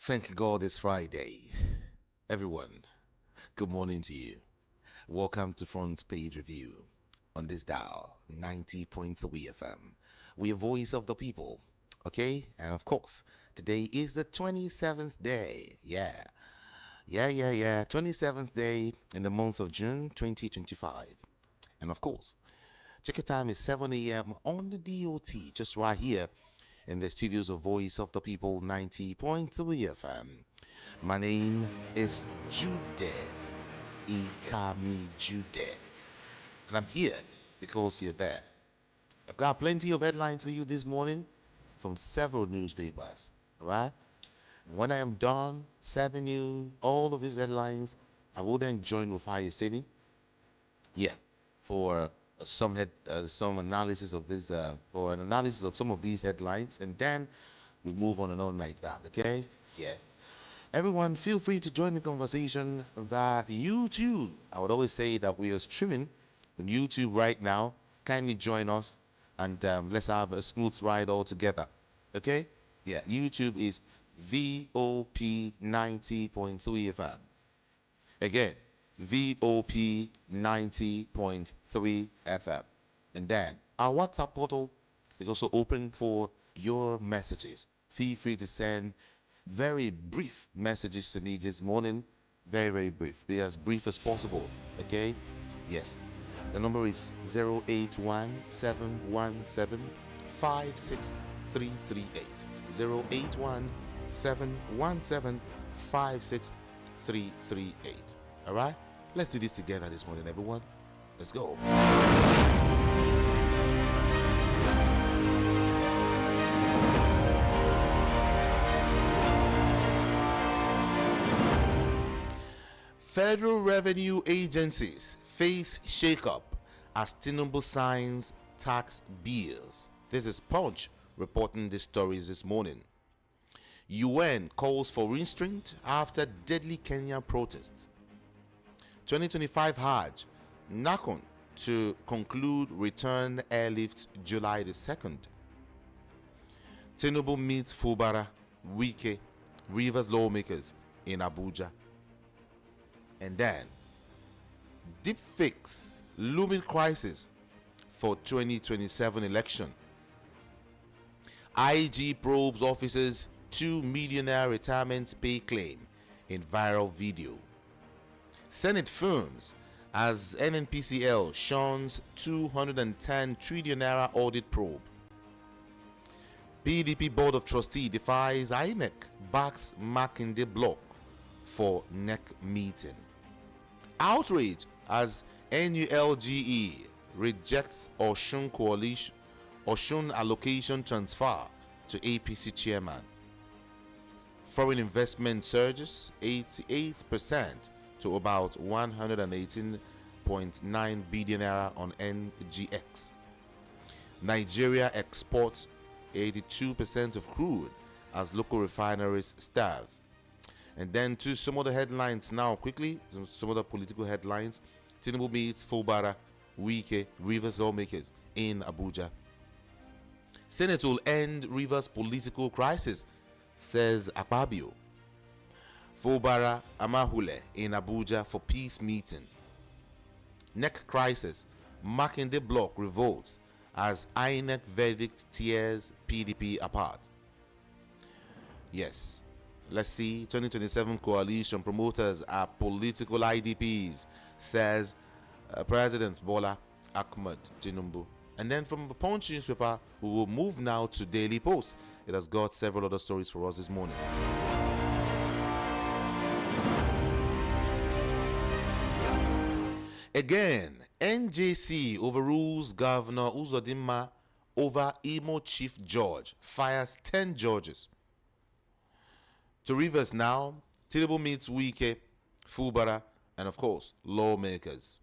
Thank God it's Friday. Everyone, good morning to you. Welcome to Front Page Review on this dial, 90.3 FM. We are voice of the people, okay? And of course, today is the 27th day. Yeah. 27th day in the month of June 2025. And of course, check your time is 7 a.m. on the DOT, just right here in the studios of Voice of the People 90.3 FM. My name is Jude Ikami Jude, and I'm here because you're there. I've got plenty of headlines for you this morning from several newspapers. Alright? When I am done serving you all of these headlines, I will then join with Fire City. Yeah, for some analysis of this, for an analysis of some of these headlines, and then we move on and on like that. Okay? Yeah. Everyone, feel free to join the conversation via YouTube. I would always say that we are streaming on YouTube right now. Kindly join us and let's have a smooth ride all together. Okay? Yeah, YouTube is VOP 90.3 FM. Again, VOP 90.3 FM. And then our WhatsApp portal is also open for your messages. Feel free to send very brief messages to me this morning. Very brief. Be as brief as possible. Okay? Yes. The number is 081-717-56338. 081-717-56338. Alright? Let's do this together this morning, everyone. Let's go. Federal revenue agencies face shakeup as Tinubu signs tax bills. This is Punch reporting these stories this morning. UN calls for restraint after deadly Kenya protest. 2025 Hajj, Nakon to conclude return airlift July the 2nd. Tinubu meets Fubara, Wike, Rivers lawmakers in Abuja. And then, deep fix, looming crisis for 2027 election. IG probes officers' 2 millionaire retirement pay claim in viral video. Senate firms as NNPCL shuns 210 trillion naira audit probe. PDP Board of Trustee defies INEC, backs Makinde block for NEC meeting. Outrage as NULGE rejects Oshun allocation transfer to APC chairman. Foreign investment surges 88% to about 118.9 billion naira on NGX. Nigeria exports 82% of crude as local refineries starve. And then to some other headlines now quickly, some other political headlines. Tinubu meets Fubara, Wike, Rivers lawmakers in Abuja. Senate will end Rivers political crisis, says Akpabio. Fubara Amahule in Abuja for peace meeting. NEC crisis, Makinde block revolts as INEC verdict tears PDP apart. Yes. Let's see, 2027 coalition promoters are political IDPs, says President Bola Ahmed Tinubu. And then from the Punch newspaper, we will move now to Daily Post. It has got several other stories for us this morning. Again, NJC overrules Governor Uzodinma over Imo Chief Judge, fires 10 judges. To Rivers now, Tinubu meets Wike, Fubara, and of course, lawmakers.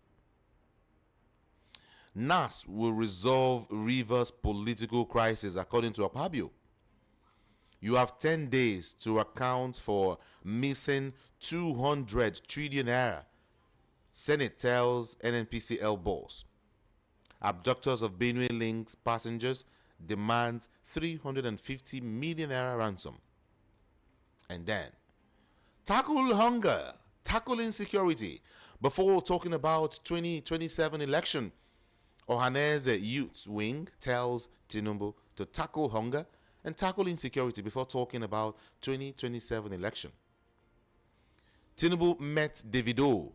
NAS will resolve Rivers' political crisis, according to Akpabio. You have 10 days to account for missing 200 trillion naira, Senate tells NNPCL boss. Abductors of Benue Links passengers demand 350 million naira ransom. And then, tackle hunger, tackle insecurity. Before talking about 2027 election, Ohane's youth wing tells Tinubu to tackle hunger and tackle insecurity before talking about 2027 election. Tinubu met Davido,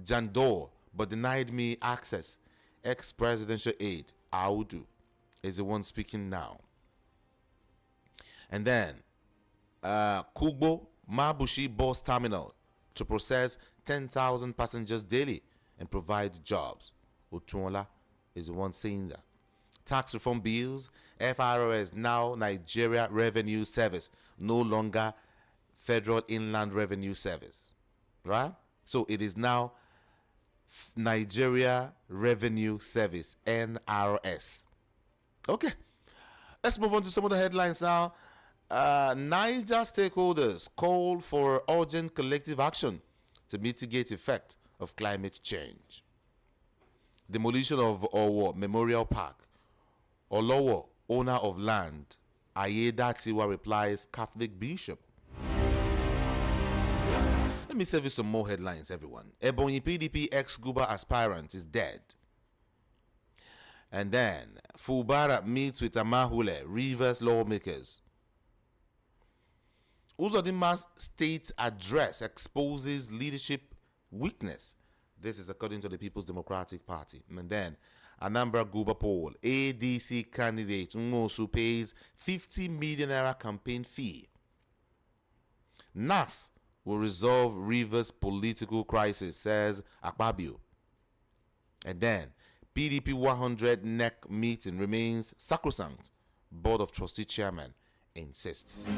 Jandor, but denied me access. Ex-presidential aide, Audu, is the one speaking now. And then, Kugbo Mabushi Bus Terminal to process 10,000 passengers daily and provide jobs. Otunla is the one saying that. Tax reform bills, FRS now Nigeria Revenue Service, no longer Federal Inland Revenue Service. Right? So it is now Nigeria Revenue Service, NRS. Okay. Let's move on to some of the headlines now. Niger stakeholders call for urgent collective action to mitigate effect of climate change. Demolition of Owo Memorial Park. Olowo, owner of land. Ayeda Tiwa replies Catholic bishop. Let me serve you some more headlines, everyone. Ebonyi PDP ex-Guba aspirant is dead. And then, Fubara meets with Amahule, Rivers lawmakers. Uzodima's state address exposes leadership weakness. This is according to the People's Democratic Party. And then, Anambra Guba poll. ADC candidate Nwosu pays 50 million naira campaign fee. NAS will resolve Rivers' political crisis, says Akpabio. And then, PDP 100 NEC meeting remains sacrosanct. Board of Trustee chairman insists.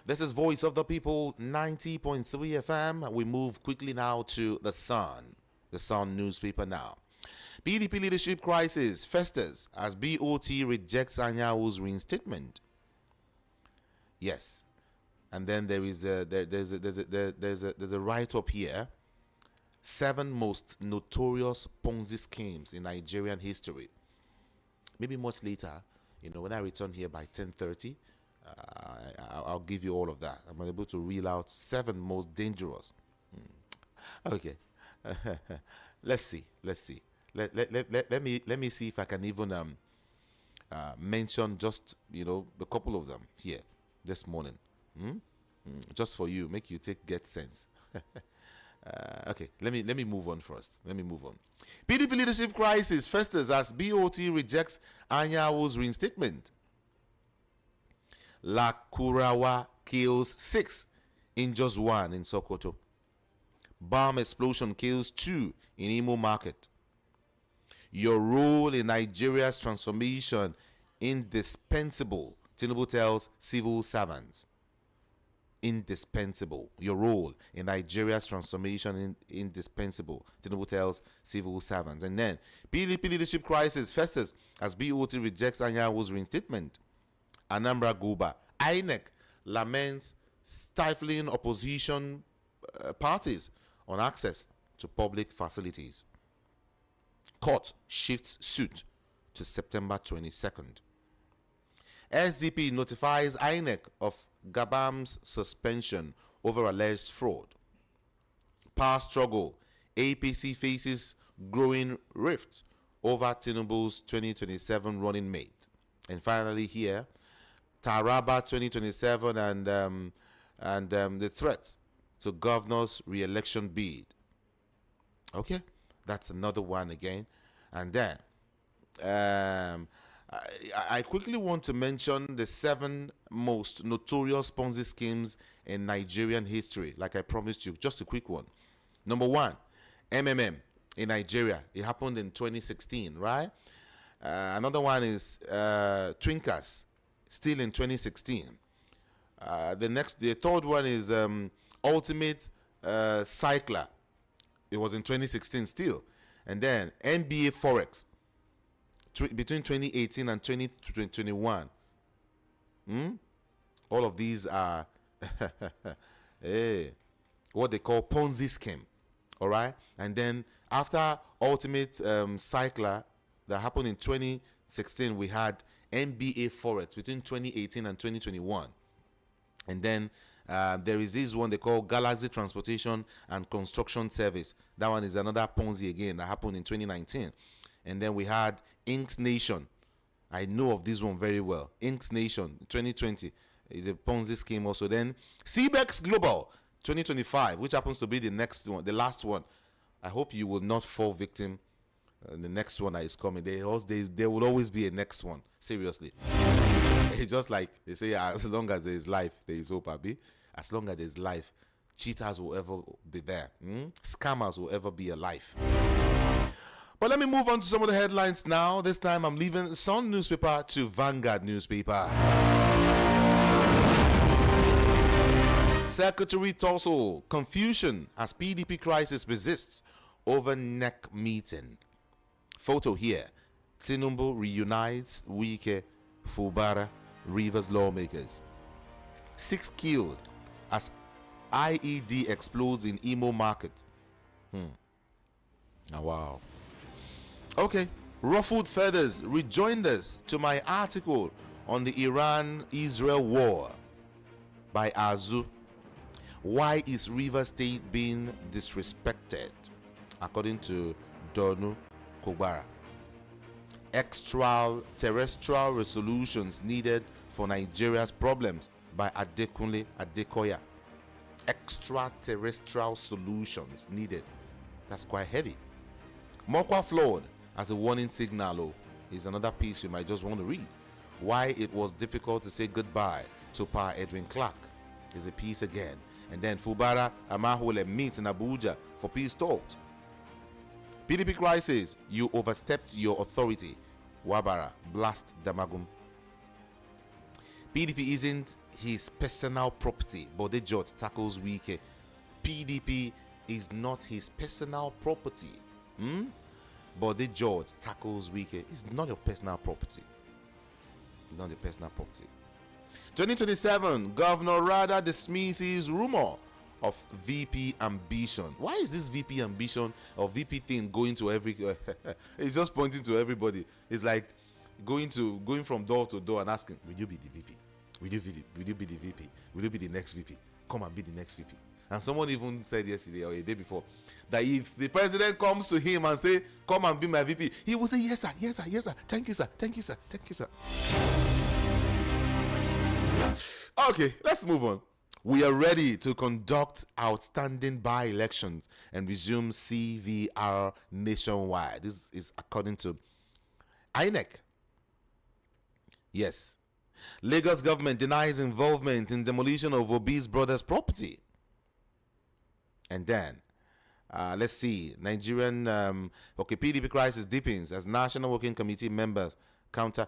This is Voice of the People, 90.3 FM. We move quickly now to The Sun newspaper now. PDP leadership crisis festers as BOT rejects Anyawu's reinstatement. Yes, and then there's a write-up here. 7 most notorious Ponzi schemes in Nigerian history. Maybe much later, when I return here by 10:30, I'll give you all of that. I'm able to reel out 7 most dangerous. Okay. Let's see. Let me see if I can even mention just a couple of them here this morning. Just for you, make you get sense. Okay, let me move on first. PDP leadership crisis festers as BOT rejects Anyawu's reinstatement. Lakurawa kills 6, injures 1 in Sokoto. Bomb explosion kills 2 in Imo Market. Your role in Nigeria's transformation indispensable, Tinubu tells civil servants. Indispensable. Your role in Nigeria's transformation indispensable, Tinubu tells civil servants. And then, PDP leadership crisis festers as BOT rejects Anyawu's reinstatement. Anambra Guba. INEC laments stifling opposition parties on access to public facilities. Court shifts suit to September 22nd. SDP notifies INEC of Gabam's suspension over alleged fraud. Power struggle. APC faces growing rift over Tinubu's 2027 running mate. And finally here, Taraba 2027 and the threat to governor's re-election bid. Okay, that's another one again. And then I quickly want to mention the 7 most notorious Ponzi schemes in Nigerian history. Like I promised you, just a quick one. Number 1, MMM in Nigeria. It happened in 2016, right? Another one is Twinkers, still in 2016. The third one is Ultimate Cycler. It was in 2016 still. And then NBA Forex between 2018 and 2021. All of these are what they call Ponzi scheme. All right. And then after Ultimate Cycler that happened in 2016, we had NBA Forex between 2018 and 2021. And then there is this one they call Galaxy Transportation and Construction Service. That one is another Ponzi again that happened in 2019. And then we had Inks Nation. I know of this one very well. Inks Nation 2020 is a Ponzi scheme also. Then CBEX Global 2025, which happens to be the next one, the last one. I hope you will not fall victim. The next one that is coming, there will always be a next one. Seriously. It's just like they say, as long as there is life, there is hope, Abi. As long as there is life, cheaters will ever be there. Scammers will ever be alive. But let me move on to some of the headlines now. This time I'm leaving Sun newspaper to Vanguard newspaper. Secretary Tussle, confusion as PDP crisis persists over NEC meeting. Photo here. Tinubu reunites Wike, Fubara, Rivers lawmakers. 6 killed as IED explodes in Imo market. Oh, wow. Okay. Ruffled feathers rejoined us to my article on the Iran-Israel war by Azu. Why is Rivers State being disrespected? According to Donu Kobara. Extraterrestrial resolutions needed for Nigeria's problems by Adekunle Adekoya. Extraterrestrial solutions needed. That's quite heavy. Mokwa flawed as a warning signal is another piece you might just want to read. Why it was difficult to say goodbye to Pa Edwin Clark is a piece again. And then Fubara Amahule meet in Abuja for peace talks. PDP crisis, you overstepped your authority. Wabara blast Damagum. PDP isn't his personal property. Bode George tackles Wike. PDP is not his personal property. Bode George tackles Wike. It's not your personal property. Not your personal property. 2027, Governor Rada dismisses rumor of VP ambition. Why is this VP ambition or VP thing going to every? It's just pointing to everybody. It's like going from door to door and asking, "Will you be the VP? Will you be the VP? Will you be the next VP? Come and be the next VP." And someone even said yesterday or a day before that if the president comes to him and say, "Come and be my VP," he will say, "Yes, sir. Yes, sir. Yes, sir. Thank you, sir. Thank you, sir. Thank you, sir." Okay, let's move on. We are ready to conduct outstanding by-elections and resume CVR nationwide. This is according to INEC. Yes. Lagos government denies involvement in demolition of Obi's brother's property. And then, let's see. Nigerian, PDP crisis deepens as National Working Committee members counter.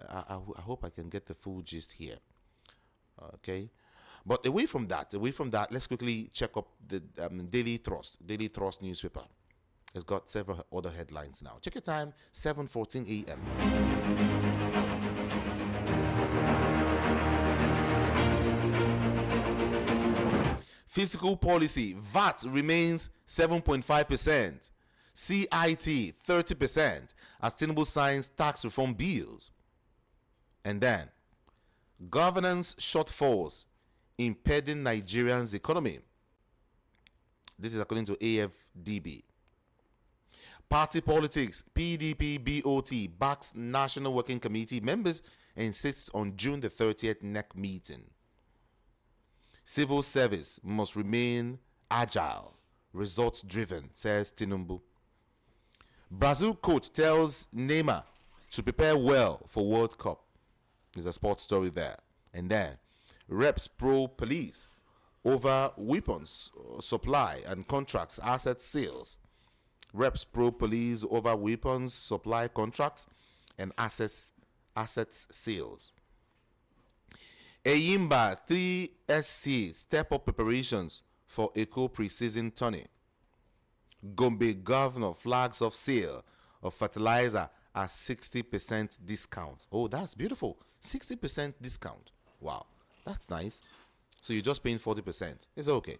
I hope I can get the full gist here. Okay. But away from that, let's quickly check up the Daily Thrust newspaper. It's got several other headlines now. Check your time, 7:14 a.m. Fiscal policy, VAT remains 7.5%. CIT 30% as Tinubu signs tax reform bills. And then, governance shortfalls impeding Nigerians' economy. This is according to AFDB. Party politics, PDP BOT backs National Working Committee members insists on June the 30th NEC meeting. Civil service must remain agile, results driven, says Tinubu. Brazil coach tells Neymar to prepare well for World Cup. There's a sports story there. And then, reps pro police over weapons supply and contracts, asset sales. Reps pro police over weapons supply contracts and assets sales. Eyimba 3SC step up preparations for Eco pre-season tourney. Gombe governor flags off sale of fertilizer at 60% discount. Oh, that's beautiful. 60% discount. Wow, that's nice. So you're just paying 40%. It's okay.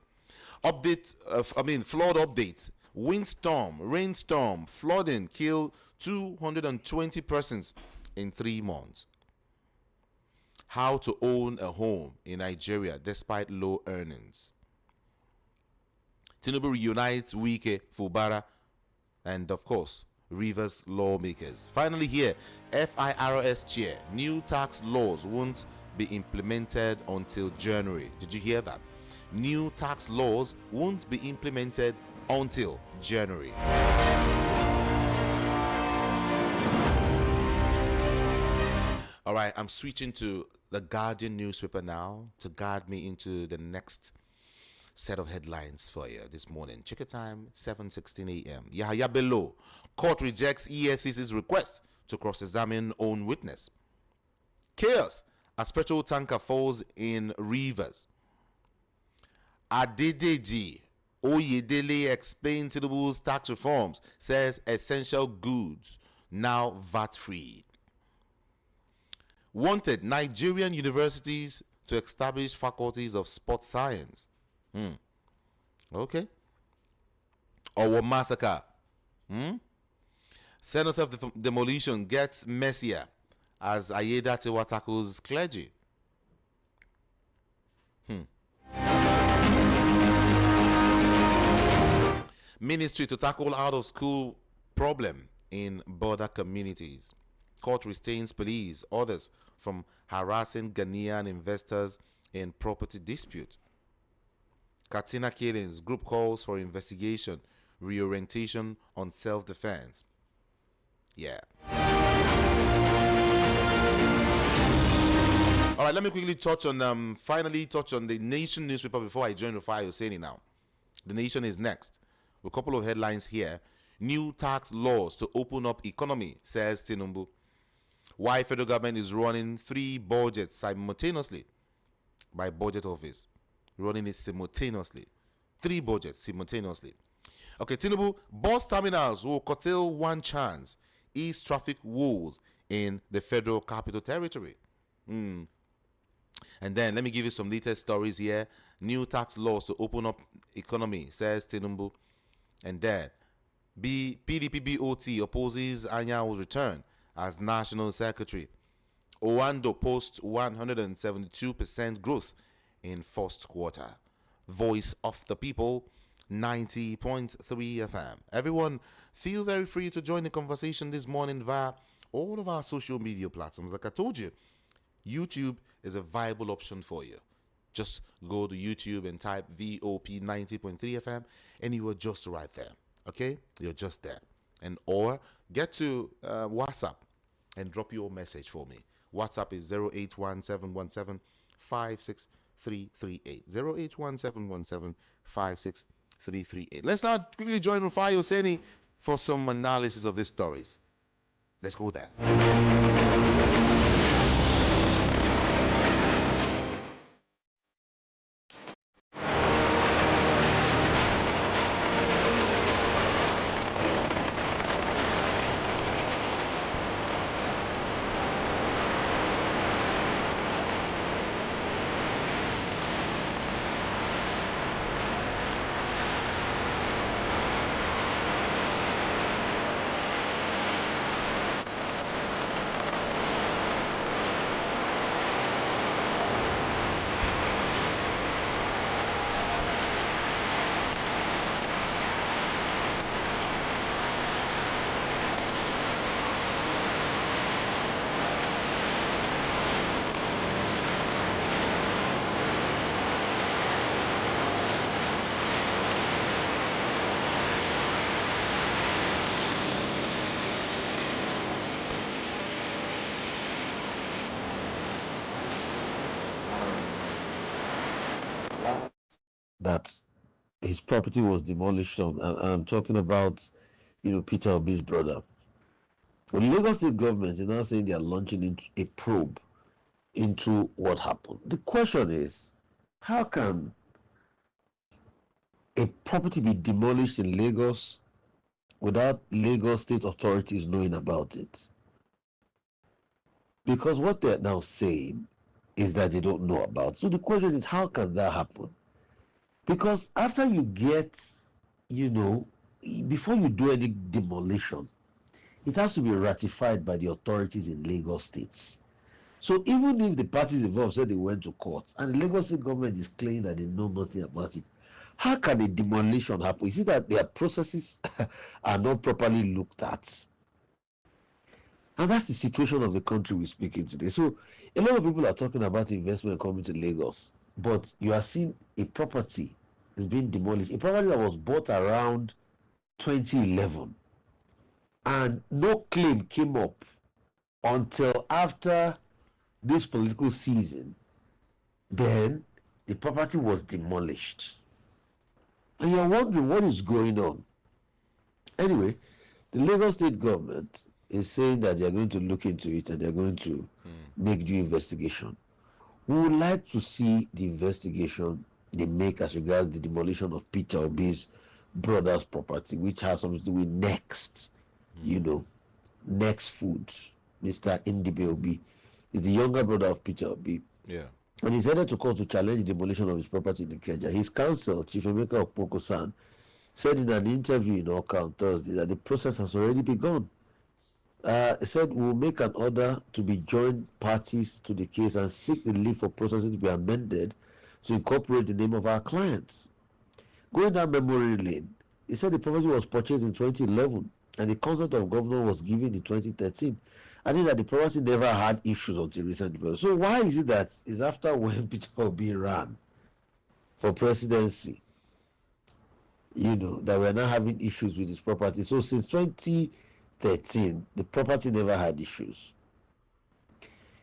Flood update. Windstorm, rainstorm, flooding killed 220 persons in 3 months. How to own a home in Nigeria despite low earnings. Tinubu reunites Wike, Fubara, and of course, Rivers lawmakers. Finally, here, FIRS chair. New tax laws won't be implemented until January. Did you hear that? New tax laws won't be implemented until January. All right, I'm switching to the Guardian newspaper now to guide me into the next set of headlines for you this morning. Check your time, 7:16 a.m. Yahya Bello. Court rejects EFCC's request to cross-examine own witness. Chaos as petrol tanker falls in Rivers. Adedeji Oyedele explained Tinubu's tax reforms, says essential goods now VAT-free. Wanted Nigerian universities to establish faculties of sports science. Okay. Or massacre. Senator of Demolition gets messier as Ayeda Tewa tackles clergy. Ministry to tackle out-of-school problem in border communities. Court restrains police, others from harassing Ghanaian investors in property dispute. Katsina killings, group calls for investigation, reorientation on self-defense. Yeah. All right, let me quickly finally touch on the Nation newspaper before I join Rufai Hosseini now. The Nation is next. A couple of headlines here. New tax laws to open up economy, says Tinubu. Why federal government is running 3 budgets simultaneously by budget office. Running it simultaneously. 3 budgets simultaneously. Okay, Tinubu, bus terminals will curtail one chance. Ease traffic woes in the Federal Capital Territory. And then let me give you some latest stories here. New tax laws to open up economy, says Tinubu. And then PDP BOT opposes Anyanwu's return as National Secretary. Owando posts 172% growth in first quarter. Voice of the People, 90.3 FM. Everyone, feel very free to join the conversation this morning via all of our social media platforms. Like I told you, YouTube is a viable option for you. Just go to YouTube and type VOP 90.3 FM and you are just right there. Okay? You're just there. And or get to WhatsApp and drop your message for me. WhatsApp is 081717 56338. 081717 56338. Let's now quickly join Rufai Hosseini for some analysis of these stories. Let's go there. That his property was demolished on, and I'm talking about, Peter Obi's brother. The Lagos State government is now saying they are launching into a probe into what happened. The question is, how can a property be demolished in Lagos without Lagos State authorities knowing about it? Because what they're now saying is that they don't know about it. So the question is, how can that happen? Because after you get, you know, before you do any demolition, it has to be ratified by the authorities in Lagos states. So even if the parties involved said they went to court and the Lagos state government is claiming that they know nothing about it, how can a demolition happen? Is it that their processes are not properly looked at? And that's the situation of the country we're speaking today. So a lot of people are talking about investment coming to Lagos, but you are seeing a property is being demolished, a property that was bought around 2011, and no claim came up until after this political season. Then the property was demolished. And you're wondering what is going on. Anyway, the Lagos state government is saying that they're going to look into it and they're going to make due investigation. We would like to see the investigation they make as regards the demolition of Peter Obi's brother's property, which has something to do with Next, Next Foods. Mr. Ndibe Obi is the younger brother of Peter Obi. Yeah. And he's headed to court to challenge the demolition of his property in Ikeja. His counsel, Chief Emeka Okpoko-san, said in an interview in Oka on Thursday that the process has already begun. He said, we'll make an order to be joint parties to the case and seek the leave for processing to be amended to incorporate the name of our clients. Going down memory lane, he said the property was purchased in 2011 and the consent of governor was given in 2013. I think that the property never had issues until recently. So why is it that it's after when Peter Obi ran for presidency, that we're now having issues with his property? So since 2013, the property never had issues.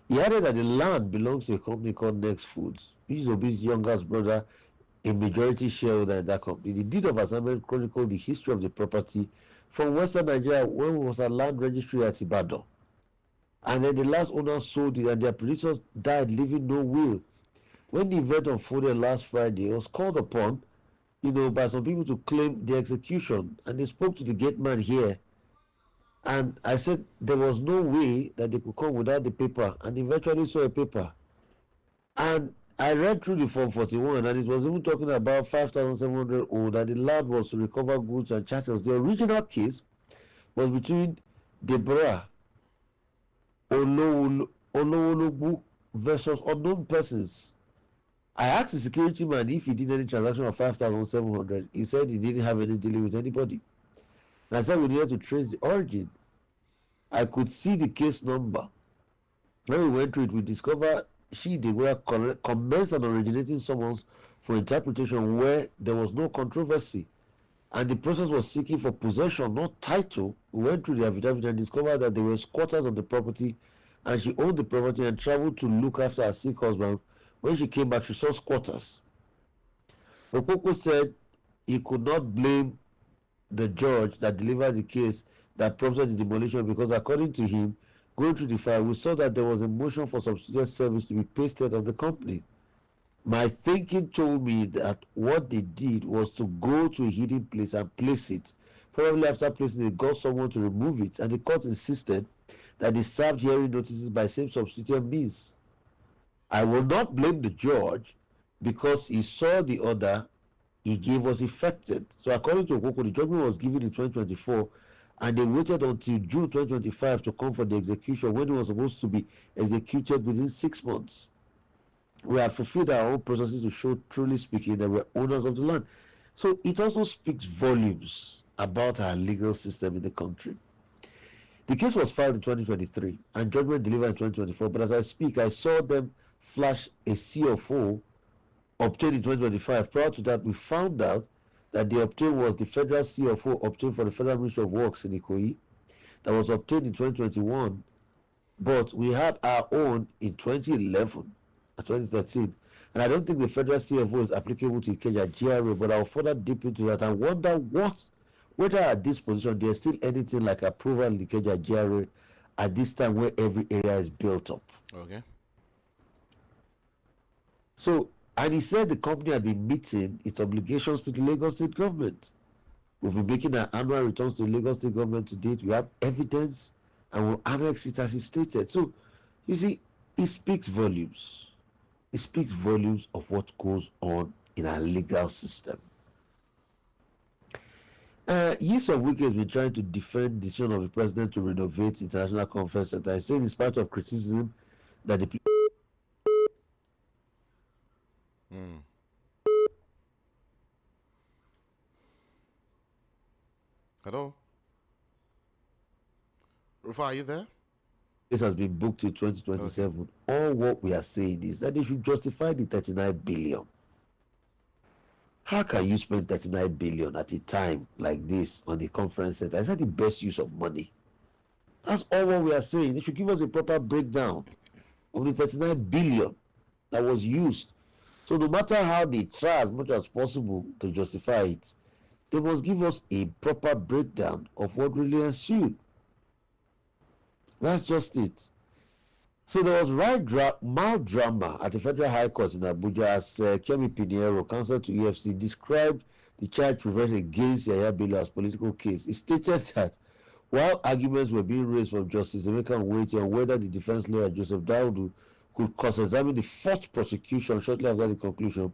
He added that the land belongs to a company called Next Foods, which is Obi's youngest brother, a majority shareholder in that company. The deed of assignment chronicled the history of the property from Western Nigeria when it was a land registry at Ibadan. And then the last owner sold it and their producers died leaving no will. When the event unfolded last Friday, it was called upon, by some people to claim the execution. And they spoke to the gate man here. And I said there was no way that they could come without the paper. And eventually saw a paper. And I read through the Form 41 and it was even talking about 5,700 old, that the land was to recover goods and chattels. The original case was between Deborah Olowolobu versus unknown persons. I asked the security man if he did any transaction of 5,700. He said he didn't have any dealing with anybody. And I said we needed to trace the origin. I could see the case number. When we went through it, we discovered they were commenced on originating summons for interpretation where there was no controversy. And the process was seeking for possession, not title. We went through the affidavit and discovered that there were squatters on the property and she owned the property and traveled to look after her sick husband. When she came back, she saw squatters. Okoko said he could not blame the judge that delivered the case that prompted the demolition because according to him, going through the file, we saw that there was a motion for substituted service to be pasted on the company. My thinking told me that what they did was to go to a hidden place and place it. Probably after placing it, got someone to remove it, and the court insisted that they served hearing notices by same substitute means. I will not blame the judge because he saw the order he gave was effected. So according to Okoko, the judgment was given in 2024 and they waited until June 2025 to come for the execution when it was supposed to be executed within 6 months. We had fulfilled our own processes to show, truly speaking, that we're owners of the land. So it also speaks volumes about our legal system in the country. The case was filed in 2023 and judgment delivered in 2024, but as I speak, I saw them flash a CFO obtained in 2025. Prior to that, we found out that the obtained was the federal CFO obtained for the Federal Ministry of Works in Ikoyi that was obtained in 2021, but we had our own in 2011 and 2013. And I don't think the federal CFO is applicable to Ikeja GRA, but I'll further deep into that and wonder whether at this position there's still anything like approval in Ikeja GRA at this time where every area is built up. Okay. So, and he said the company had been meeting its obligations to the Lagos state government. We've been making our annual returns to the Lagos state government to date. We have evidence and we'll annex it as he stated. So, you see, it speaks volumes. It speaks volumes of what goes on in our legal system. Years of Wike has been trying to defend the decision of the president to renovate International Conference Center. I said in spite of criticism that the Hello? Rufa, are you there? place has been booked till 2027. Okay. All what we are saying is that they should justify the 39 billion. How can you spend 39 billion at a time like this on the conference center? Is that the best use of money? That's all what we are saying. They should give us a proper breakdown of the 39 billion that was used. So no matter how they try as much as possible to justify it, they must give us a proper breakdown of what really ensued. That's just it. So there was mild drama at the Federal High Court in Abuja as Kemi Pinheiro, counsel to EFC, described the charge prevented against Yahya Bello as political case. He stated that while arguments were being raised from Justice Emeka Nwite on whether the defense lawyer Joseph Daudu could cross-examine the fourth prosecution shortly after the conclusion,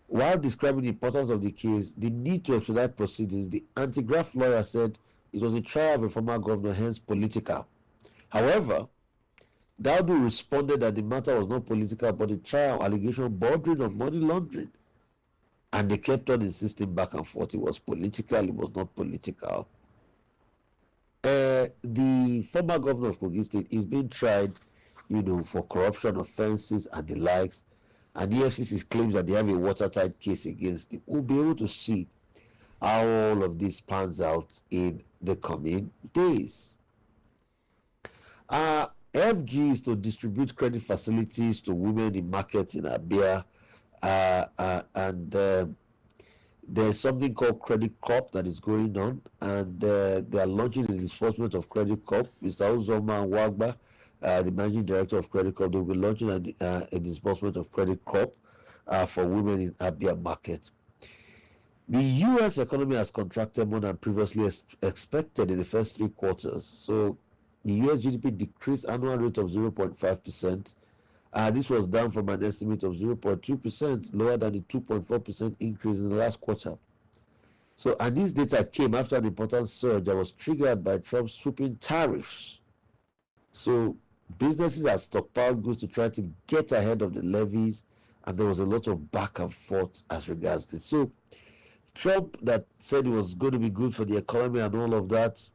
while describing the importance of the case, the need to expedite proceedings, the anti-graft lawyer said it was a trial of a former governor, hence political. However, Daudu responded that the matter was not political, but a trial allegation bordering on money laundering. And they kept on insisting back and forth. It was political, it was not political. The former governor of Kogi State is being tried, for corruption offenses and the likes. And the FCC claims that they have a watertight case against him. We'll be able to see how all of this pans out in the coming days. FG is to distribute credit facilities to women in markets in Abia, and there's something called Credit Corp that is going on, and they are launching the disbursement of Credit Corp. Mr. Uzoma Wagba, the managing director of Credit Corp, they will be launching a disbursement of Credit Corp for women in Abia market. The U.S. economy has contracted more than previously expected in the first 3 quarters. So the U.S. GDP decreased annual rate of 0.5%. This was down from an estimate of 0.2%, lower than the 2.4% increase in the last quarter. So, and this data came after an important surge that was triggered by Trump's sweeping tariffs. So businesses have stockpiled goods to try to get ahead of the levies, and there was a lot of back and forth as regards this. So Trump that said it was going to be good for the economy and all of that,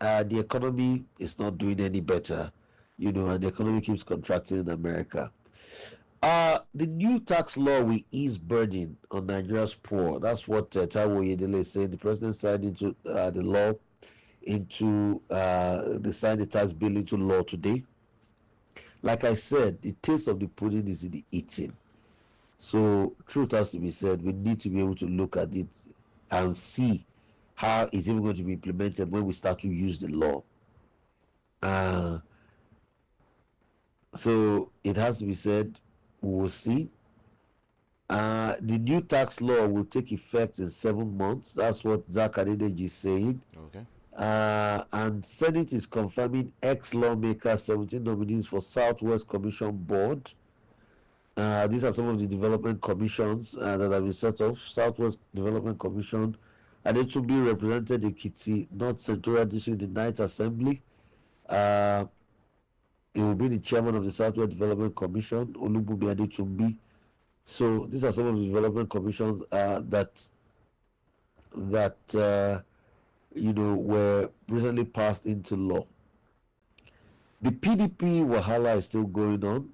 the economy is not doing any better, and the economy keeps contracting in America. The new tax law will ease burden on Nigeria's poor. That's what Taiwo Oyedele is saying. The president signed into the law, they signed the tax bill into law today. Like I said, the taste of the pudding is in the eating. So truth has to be said, we need to be able to look at it and see how it's even going to be implemented when we start to use the law. So it has to be said, we will see. The new tax law will take effect in 7 months. That's what Zach Adedeji is saying. Okay. And Senate is confirming ex-lawmakers, 17 nominees for Southwest Commission Board. These are some of the development commissions that have been set off. Southwest Development Commission, and it will be represented Ekiti North Central District in the 9th Assembly. It will be the chairman of the Southwest Development Commission, Olubumi Adetumbi. So these are some of the development commissions that were recently passed into law. The PDP wahala is still going on.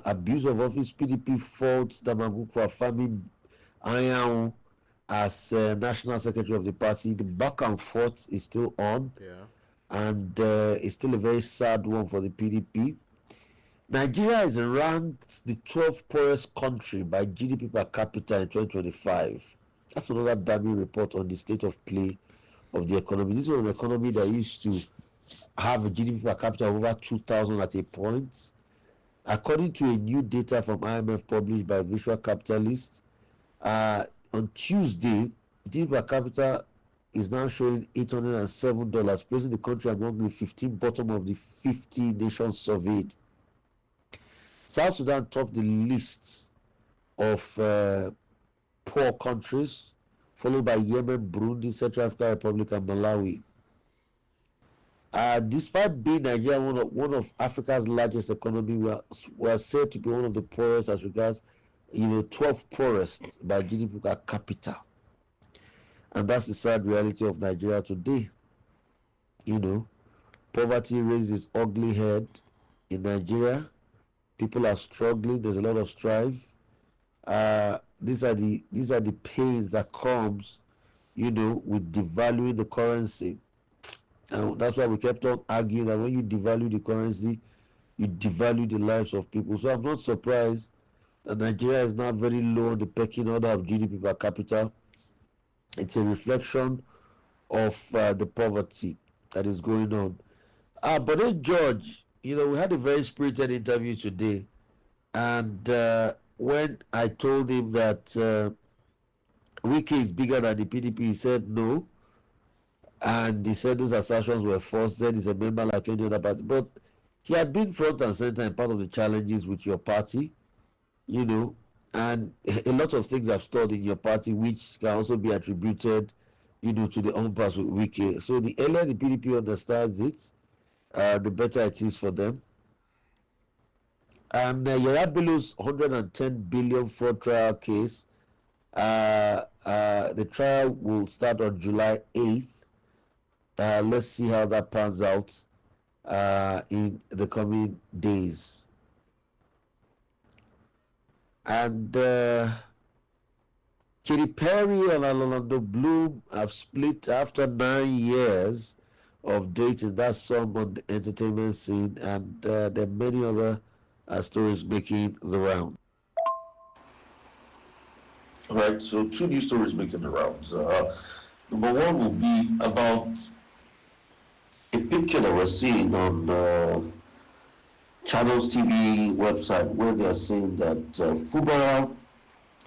Abuse of office. PDP faults Damagum for affirming Ayahu as national secretary of the party. The back and forth is still on. Yeah. And it's still a very sad one for the PDP. Nigeria is ranked the 12th poorest country by GDP per capita in 2025. That's another damning report on the state of play of the economy. This was an economy that used to have a GDP per capita of over 2,000 at a point. According to a new data from IMF published by Visual Capitalist, on Tuesday, GDP per capita is now showing $807, placing the country among the 15 bottom of the 50 nations surveyed. South Sudan topped the list of poor countries, followed by Yemen, Burundi, Central African Republic, and Malawi. Despite being Nigeria one of Africa's largest economy, we are said to be one of the poorest as regards, 12th poorest by GDP per capita. And that's the sad reality of Nigeria today. Poverty raises its ugly head in Nigeria. People are struggling. There's a lot of strife. These are the pains that comes, with devaluing the currency. And that's why we kept on arguing that when you devalue the currency, you devalue the lives of people. So I'm not surprised that Nigeria is now very low on the pecking order of GDP per capita. It's a reflection of the poverty that is going on. But then George, we had a very spirited interview today. And when I told him that Wike is bigger than the PDP, he said no. And he said those assertions were false. Said he's a member like any other party. But he had been front and center in part of the challenges with your party, and a lot of things have stored in your party, which can also be attributed, to the impasse with Wike. So the earlier the PDP understands it, the better it is for them. And Yaya Bello's 110 billion fraud trial case, the trial will start on July 8th. Let's see how that pans out in the coming days. And Katy Perry and Orlando Bloom have split after 9 years of dating. That's some on the entertainment scene, and there are many other stories making the round. Right, so 2 news stories making the rounds. Number one will be about a picture that we're seeing on Channels TV website, where they are saying that Fubara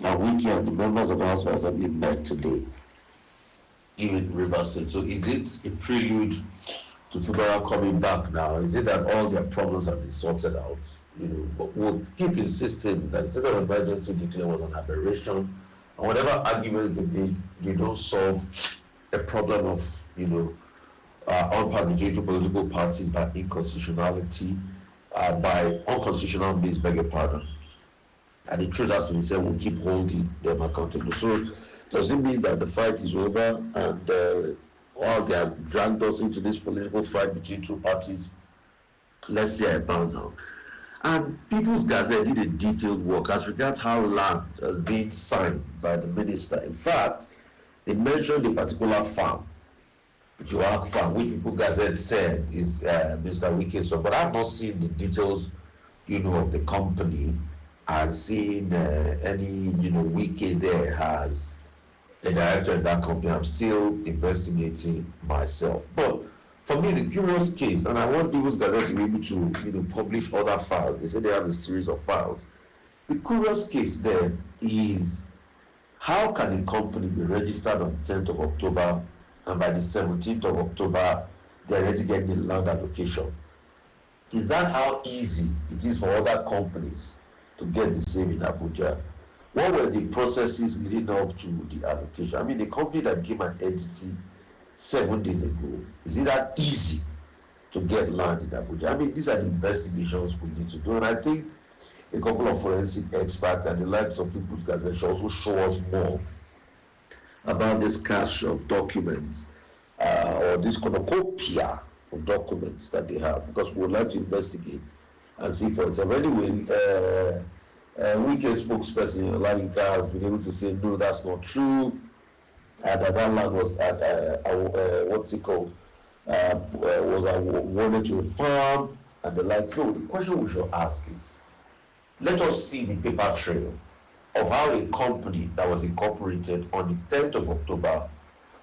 and Wiki and the members of the House of Assembly met today in Rivers State. So is it a prelude to Fubara coming back now? Is it that all their problems have been sorted out? But we'll keep insisting that the state of emergency declared was an aberration, and whatever arguments they make, they don't solve a problem of, unparliamentary political parties by inconstitutionality, by unconstitutional means, beg your pardon. And the truth has to be said, we'll keep holding them accountable. So does it mean that the fight is over and while they have dragged us into this political fight between two parties, let's see how it pans out? And People's Gazette did a detailed work as regards how land has been signed by the minister. In fact, they mentioned a particular farm, Joak Farm, which People's Gazette said is Mr. Wike's. So, but I've not seen the details, of the company, and seen any, Wike there has a director in that company. I'm still investigating myself. But for me, the curious case, and I want People's Gazette to be able to, publish other files. They say they have a series of files. The curious case there is, how can a company be registered on 10th of October and by the 17th of October, they're ready to get the land allocation? Is that how easy it is for other companies to get the same in Abuja? What were the processes leading up to the allocation? I mean, the company that gave an entity 7 days ago, is it that easy to get land in Abuja? I mean, these are the investigations we need to do. And I think a couple of forensic experts and the likes of People's Gazette should also show us more about this cache of documents or this cornucopia of documents that they have, because we would like to investigate and see for itself. Anyway, Wike spokesperson Olayinka has been able to say no, that's not true, and that land was at what's it called, was awarded to a farm and the likes. No, the question we should ask is, let us see the paper trail of how a company that was incorporated on the 10th of October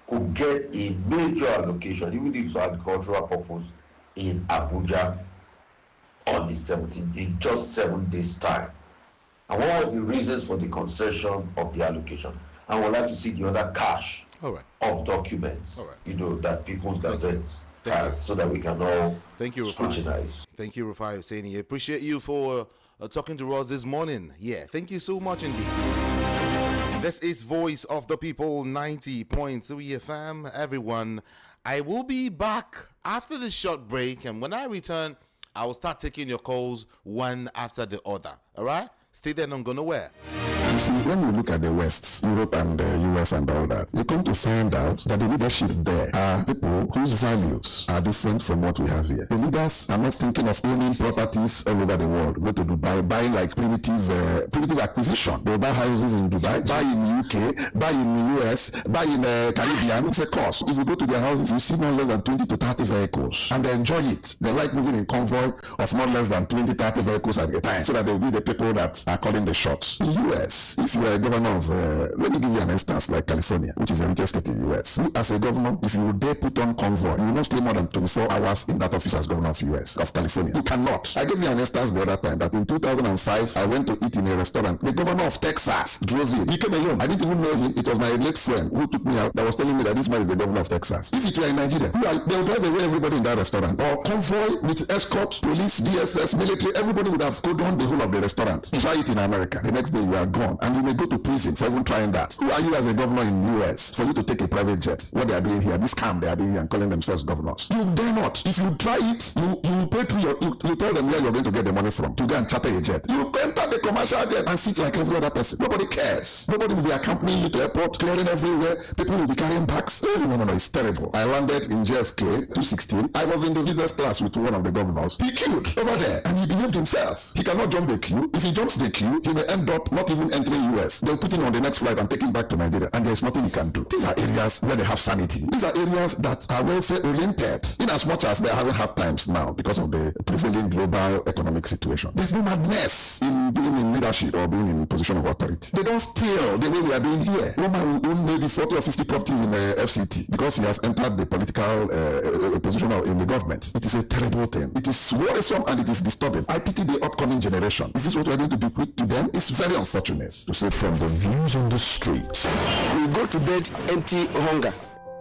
could get a major allocation, even if it's for agricultural purpose, in Abuja on the 17th, in just 7 days' time. And what were the reasons for the concession of the allocation? And we'd like to see the other cache of documents, that People's Gazette has, so that we can all Thank you, scrutinize. Thank you, Rufai Hussaini. Appreciate you for talking to us this morning. Yeah, thank you so much indeed. This is Voice of the People 90.3 FM. Everyone, I will be back after this short break, and when I return, I will start taking your calls one after the other. All right? Stay there, don't go nowhere. You see, when you look at the West, Europe and the US and all that, you come to find out that the leadership there are people whose values are different from what we have here. The leaders are not thinking of owning properties all over the world. Go to Dubai, buying like primitive acquisition. They'll buy houses in Dubai, buy in UK, buy in US, buy in Caribbean. It's a cost. If you go to their houses, you see no less than 20 to 30 vehicles. And they enjoy it. They like moving in convoy of not less than 20, 30 vehicles at a time, so that they'll be the people that are calling the shots. In US, if you are a governor of, let me give you an instance like California, which is the richest state in the US. You, as a governor, if you dare put on convoy, you will not stay more than 24 hours in that office as governor of US, of California. You cannot. I gave you an instance the other time that in 2005, I went to eat in a restaurant. The governor of Texas drove in. He came alone. I didn't even know him. It was my late friend who took me out that was telling me that this man is the governor of Texas. If it were in Nigeria, they would drive away everybody in that restaurant. Or convoy with escort, police, DSS, military, everybody would have gone down the whole of the restaurant. Try it in America. The next day you are gone, and you may go to prison for even trying that. Who are you as a governor in the US for you to take a private jet? What they are doing here, this scam they are doing here and calling themselves governors. You dare not. If you try it, you pay through you tell them where you're going to get the money from to go and charter a jet. You enter the commercial jet and sit like every other person. Nobody cares. Nobody will be accompanying you to airport, clearing everywhere. People will be carrying bags. No, it's terrible. I landed in JFK 216. I was in the business class with one of the governors. He queued over there and he behaved himself. He cannot jump the queue. If he jumps the queue, he may end up not even entering US. They'll put him on the next flight and take him back to Nigeria, and there's nothing he can do. These are areas where they have sanity. These are areas that are welfare oriented, in as much as they haven't had times now because of the prevailing global economic situation. There's no madness in being in leadership or being in position of authority. They don't steal the way we are doing here. One man will own maybe 40 or 50 properties in the FCT because he has entered the political position in the government. It is a terrible thing. It is worrisome and it is disturbing. I pity the upcoming generation. Is this what we are going to bequeath to them? It's very unfortunate to say. From the views on the streets, we go to bed empty hunger,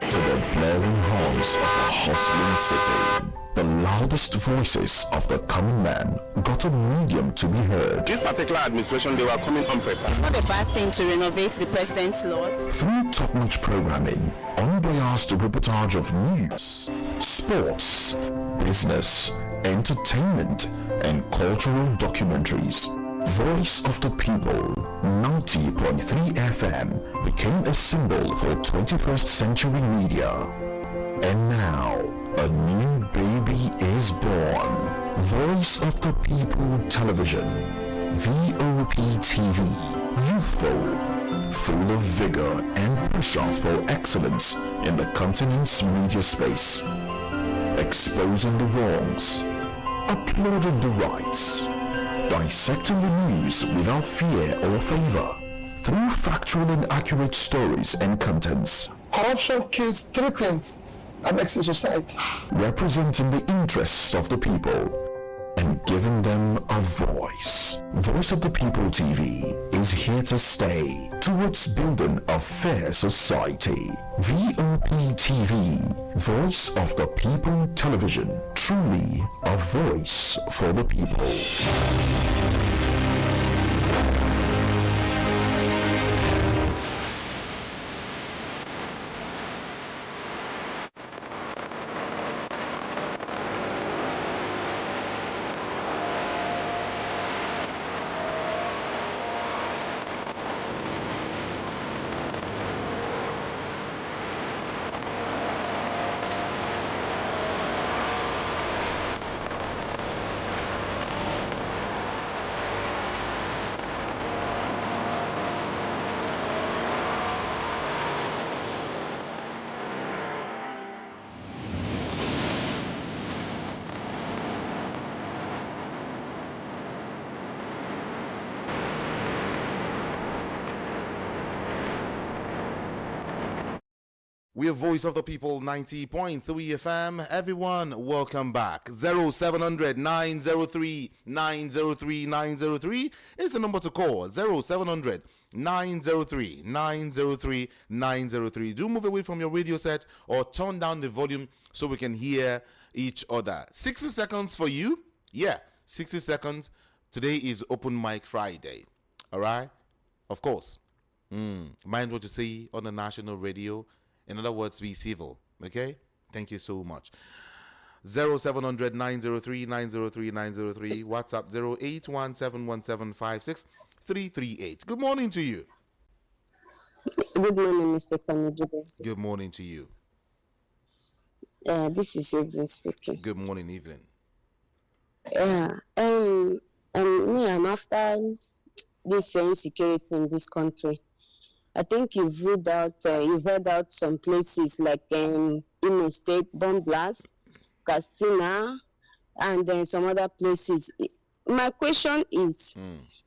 to the blaring horns of a hustling city, the loudest voices of the common man got a medium to be heard. this particular administration, they were coming unprepared. It's not a bad thing to renovate the president's lodge. Through top-notch programming, unbiased reportage of news, sports, business, entertainment, and cultural documentaries, Voice of the People 90.3 FM became a symbol for 21st century media. And now, a new baby is born. Voice of the People Television, VOP TV, youthful, full of vigor and pressure for excellence in the continent's media space, exposing the wrongs, applauding the rights, dissecting the news without fear or favor, through factual and accurate stories and contents. Corruption kills three things that makes a society. Representing the interests of the people and giving them a voice. Voice of the People TV is here to stay towards building a fair society. VOP TV, Voice of the People Television, truly a voice for the people. We are Voice of the People 90.3 FM. Everyone, welcome back. 0700 903 903 903 is the number to call. 0700 903 903 903. Do move away from your radio set or turn down the volume so we can hear each other. 60 seconds for you. Yeah, 60 seconds Today is Open Mic Friday. All right? Of course. Mind what you say on the national radio. In other words, be civil. Okay? Thank you so much. 0700 903 903 903. WhatsApp 08171756 Good morning to you. Good morning, Mr. Kanujide. Good morning to you. This is Evelyn speaking. Good morning, Evelyn. I'm after this insecurity in this country. I think you've read out some places like Imo State, bomb blast, Castina, and then some other places. My question is,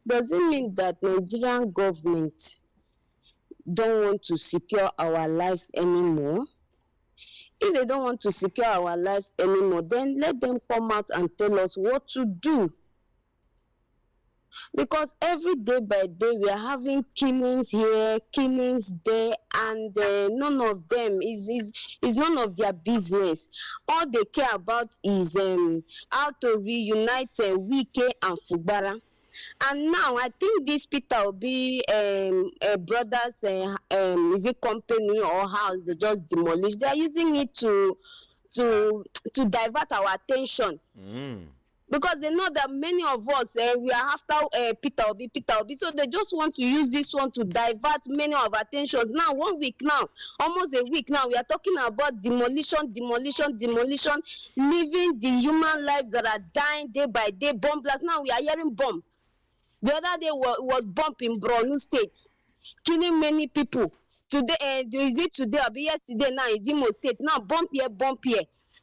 does it mean that Nigerian government don't want to secure our lives anymore? If they don't want to secure our lives anymore, then let them come out and tell us what to do. Because every day by day we are having killings here, killings there, and none of them is none of their business. All they care about is how to reunite Wike and Fugbara. And now I think this Peter Obi brothers is it company or house they just demolished. They are using it to divert our attention. Because they know that many of us we are after Peter Obi. So they just want to use this one to divert many of our attentions. Now, 1 week now, almost a week now, we are talking about demolition, leaving the human lives that are dying day by day, bomb blast. Now we are hearing bomb. The other day was bomb in Borno State, killing many people. Today, is it today or yesterday now, is Imo State. Now, bomb here.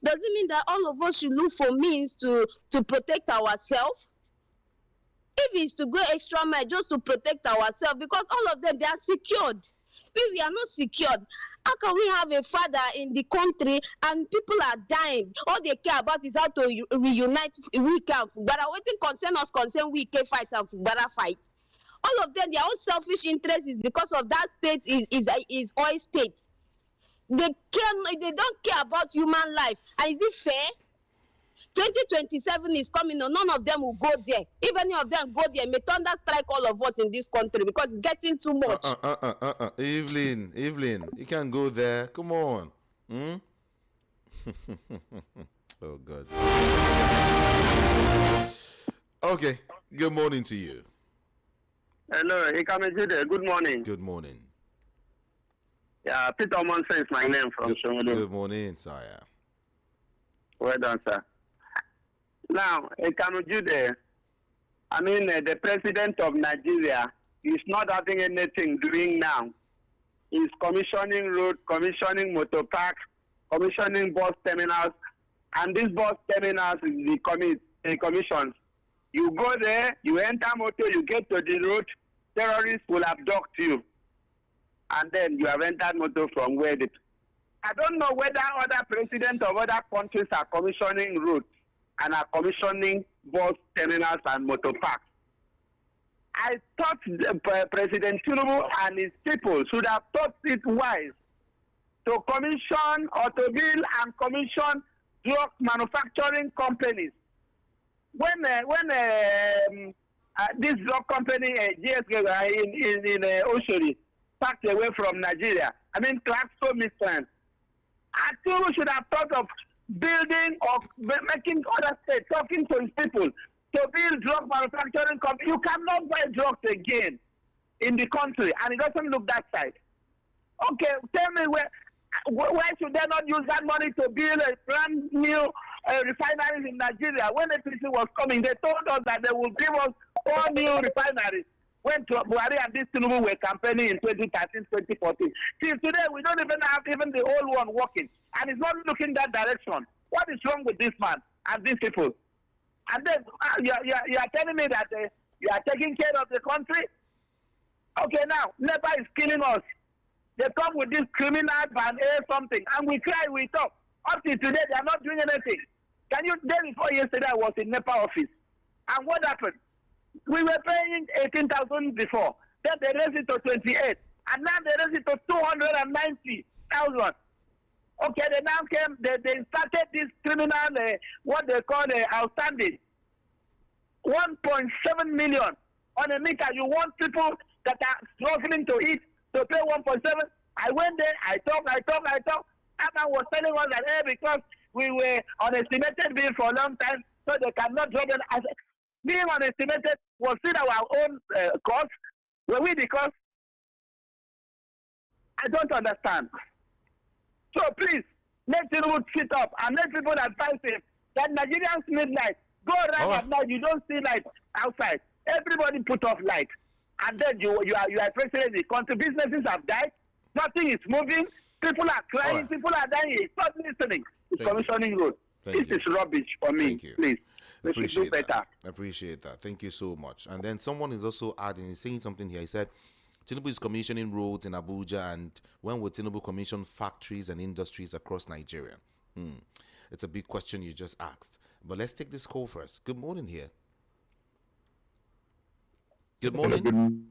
Does it mean that all of us should look for means to protect ourselves? If it's to go extra mile just to protect ourselves, because all of them, they are secured. If we are not secured, how can we have a father in the country and people are dying? All they care about is how to reunite Wike and Fugbara. What concern Wike fight and Fugbara fight? All of them, their own selfish interest is because of that state is oil state. They don't care about human lives. And is it fair? 2027 is coming. No, none of them will go there. If any of them go there, may thunder strike all of us in this country because it's getting too much. Evelyn, you can't go there. Come on. Oh, God. Okay. Good morning to you. Hello, good morning. Good morning. Yeah, Peter Monson is my name from Shomolu. Good morning, sire. Well done, sir. Now, the president of Nigeria is not having anything doing now. He's commissioning road, commissioning motor parks, commissioning bus terminals, and these bus terminals is the commissions. You go there, you enter motor, you get to the road, terrorists will abduct you. And then you have entered motor from where I don't know whether other presidents of other countries are commissioning roads and are commissioning bus terminals and motor parks. I thought President Tinubu and his people should have thought it wise to commission automobile and commission drug manufacturing companies. When this drug company, GSK in Oshodi, packed away from Nigeria, Clarkson Mistrand, Tinubu should have thought of building or making other states, talking to his people to build drug manufacturing company. You cannot buy drugs again in the country, and it doesn't look that side. Okay, tell me why should they not use that money to build a brand new refineries in Nigeria? When the APC was coming, they told us that they will give us 4 new refineries. When Buhari and this Tinubu were campaigning in 2013, 2014. Till today, we don't even have the old one working. And it's not looking that direction. What is wrong with this man and these people? And then you are telling me that you are taking care of the country? Okay, now, NEPA is killing us. They come with this criminal ban something, and we cry, we talk. Up to today, they are not doing anything. Day before yesterday, I was in NEPA office. And what happened? We were paying 18,000 before. Then they raised it to 28. And now they raised it to 290,000. Okay, they now came, they started this criminal, what they call outstanding. 1.7 million on a meter. You want people that are struggling to eat to pay 1.7? I went there, I talked. Aman was telling us that, hey, because we were on estimated bill for a long time, so they cannot drop it. I said, being on estimated was still our own cost. Were we the cost? I don't understand. So please, let people sit up and let people advise him that Nigerians need light. Go around at night, you don't see light outside. Everybody put off light. And then you are president of the country. Businesses have died. Nothing is moving. People are crying. People are dying. It's not listening. It's commissioning road. This is rubbish for me. Please. We should do better. Appreciate that. Thank you so much. And then someone is also adding, he's saying something here. He said, Tinubu is commissioning roads in Abuja, and when will Tinubu commission factories and industries across Nigeria? It's a big question you just asked. But let's take this call first. Good morning here. Good morning.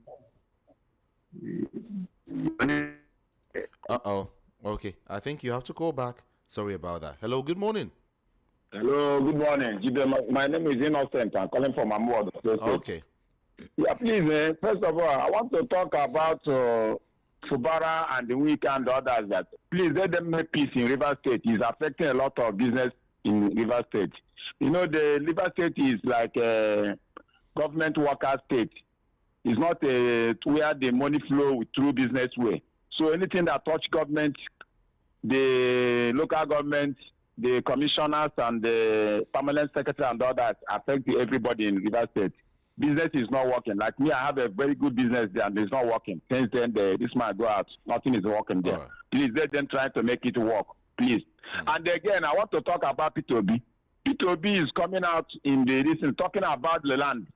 Uh-oh. Okay. I think you have to call back. Sorry about that. Hello, good morning. Hello, good morning. My name is Innocent. I'm calling from Amwad. Okay. Yeah, please, first of all, I want to talk about Fubara and the weekend others that please let them make peace in River State. It's affecting a lot of business in River State. You know, the River State is like a government worker state. It's not where the money flow through business way. So anything that touch government, the local government, the commissioners and the permanent secretary and all that affect everybody in River State. Business is not working. Like me, I have a very good business there and it's not working. Since then, this man go out, nothing is working there. Right. Please let them try to make it work, please. And again, I want to talk about P2B. P2B is coming out in the recent talking about the land.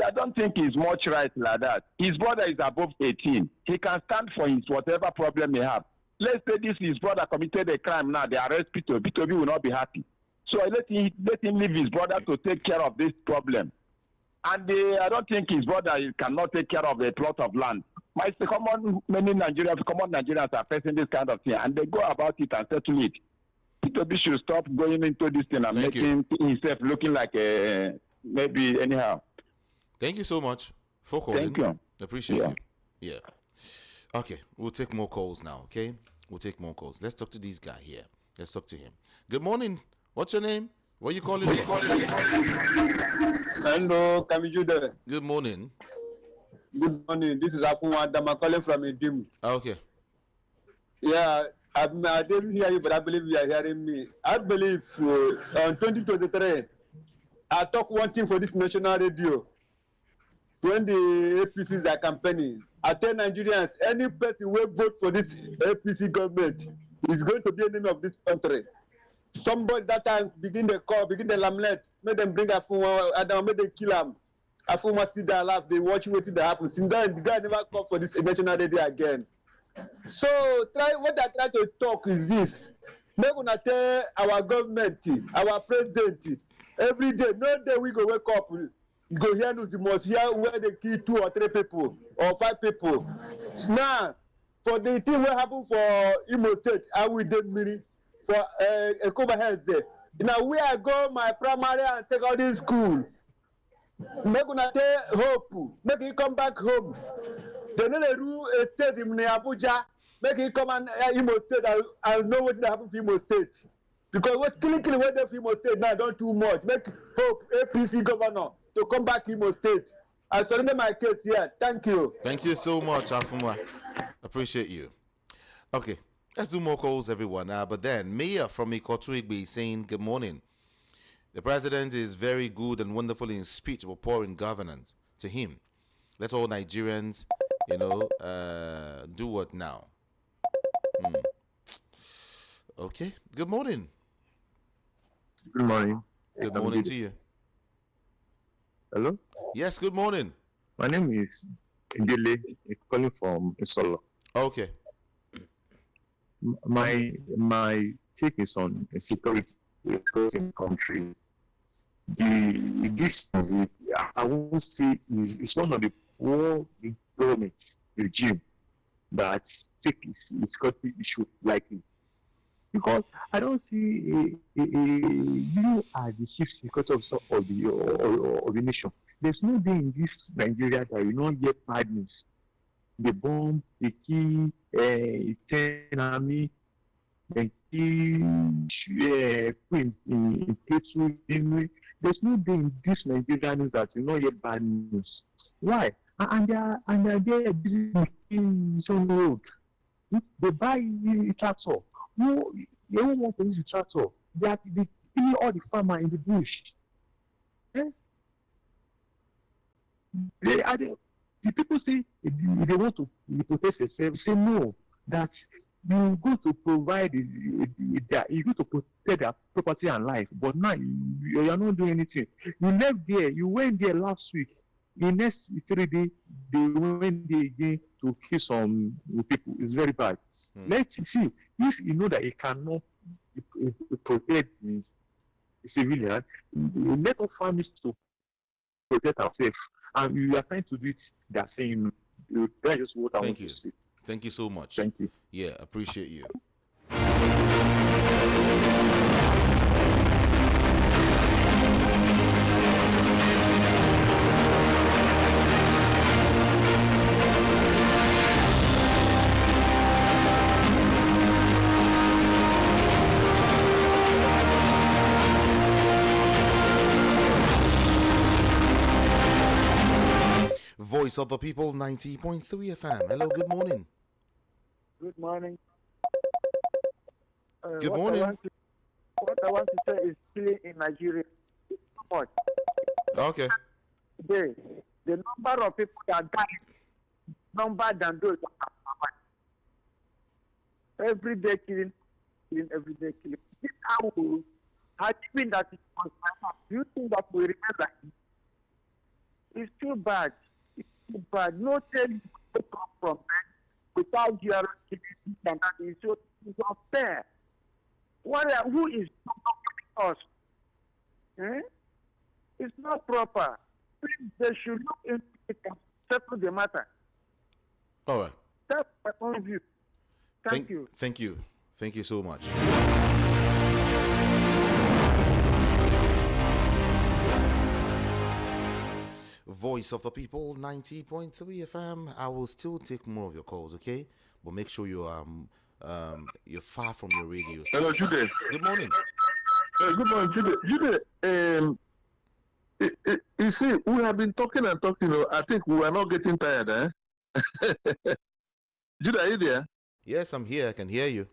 I don't think he's much right like that. His brother is above 18. He can stand for his whatever problem he have. Let's say his brother committed a crime now. They arrest P2B. P2B will not be happy. So let him leave his brother to take care of this problem. And I don't think his brother cannot take care of a plot of land. Many Nigerians are facing this kind of thing, and they go about it and settle it. P2B should stop going into this thing and making himself looking like maybe anyhow. Thank you so much for calling. Thank you. Appreciate you. Yeah. Okay, we'll take more calls now, okay? We'll take more calls. Let's talk to this guy here. Let's talk to him. Good morning. What's your name? Where are you calling from? Hello, Kamijude. Good morning. Good morning. This is Afunwa. I'm calling from Idim. Okay. Yeah, I didn't hear you, but I believe you are hearing me. I believe on 2023, I talk one thing for this national radio. When the APCs are campaigning, I tell Nigerians, any person will vote for this APC government is going to be enemy of this country. Somebody that time begin the call, begin the lamlet, make them bring Afunwa, Adam, make them kill him. Afunwa sit there alive, they watch what that happens. Since then, the guy never come for this national radio again. So what I try to talk is this. Make una tell our government, our president, every day, no day we go wake up. You go hear news, you must hear where they kill 2 or 3 people or 5 people. Now, for the thing what happened for Imo State, I will do mini for a cover heads there. Now where I go my primary and secondary school. Make una take hope, make it come back home. They know the rule a state in Abuja, make it come and Imo State. I know what happened to Imo State. Because what killing what the Imo State now don't too much. Make hope APC governor to come back Imo State. I surrender my case here. Thank you. Thank you so much, Afunwa. Appreciate you. Okay, let's do more calls, everyone. But then, Mayor from Ikotu Igbe is saying, good morning. The president is very good and wonderful in speech, but poor in governance. To him, let all Nigerians, do what now? Okay, good morning. Good morning. Good morning to you. Hello? Yes, good morning. My name is Ndele, calling from Isolo. Okay. My take is on security in the country. This I won't say is one of the poor government regime that take security issue lightly. Because I don't see you are the chief secretary officer of the nation. There's no day in this Nigeria that you don't get bad news. The bomb, the key, 10 army, the key, in Plateau, Benue. There's no day in this Nigeria news that you don't get bad news. Why? And they are there in some road. They buy a tractor. No, they don't want to use the tractor. They kill all the farmer in the bush. Eh? The people say they want to protest themselves. Say no, that you go to provide, you go to protect their property and life. But now you are not doing anything. You left there. You went there last week. In next 3 days, they went there again to kill some people. It's very bad. Let's see if you know that you cannot protect the civilian. Let us farm to protect ourselves, and you are trying to do it. They are saying that's just what I want to say. Thank you so much. Thank you. Yeah, appreciate you. Voice of the People, 90.3 FM. Hello, good morning. Good morning. Good morning. What I want to say is killing in Nigeria is too much. Okay. The number of people that die, number than those that are survived. Every day killing, every day killing. This how achieving that it was my heart. Do you think that we remember? It's too bad. It's too bad. No telling to come from that without your killing and that is so it's unfair. Who is us? It's not proper. They should look into it and settle the matter. All right. That's my own view. Thank you. Thank you. Thank you so much. Voice of the People, 90.3 FM. I will still take more of your calls, okay? But make sure you're far from your radio. Hello, Jude. Good morning. Good morning, Jude. Jude, you see, we have been talking and talking. I think we are not getting tired, eh? Jude, are you there? Yes, I'm here. I can hear you.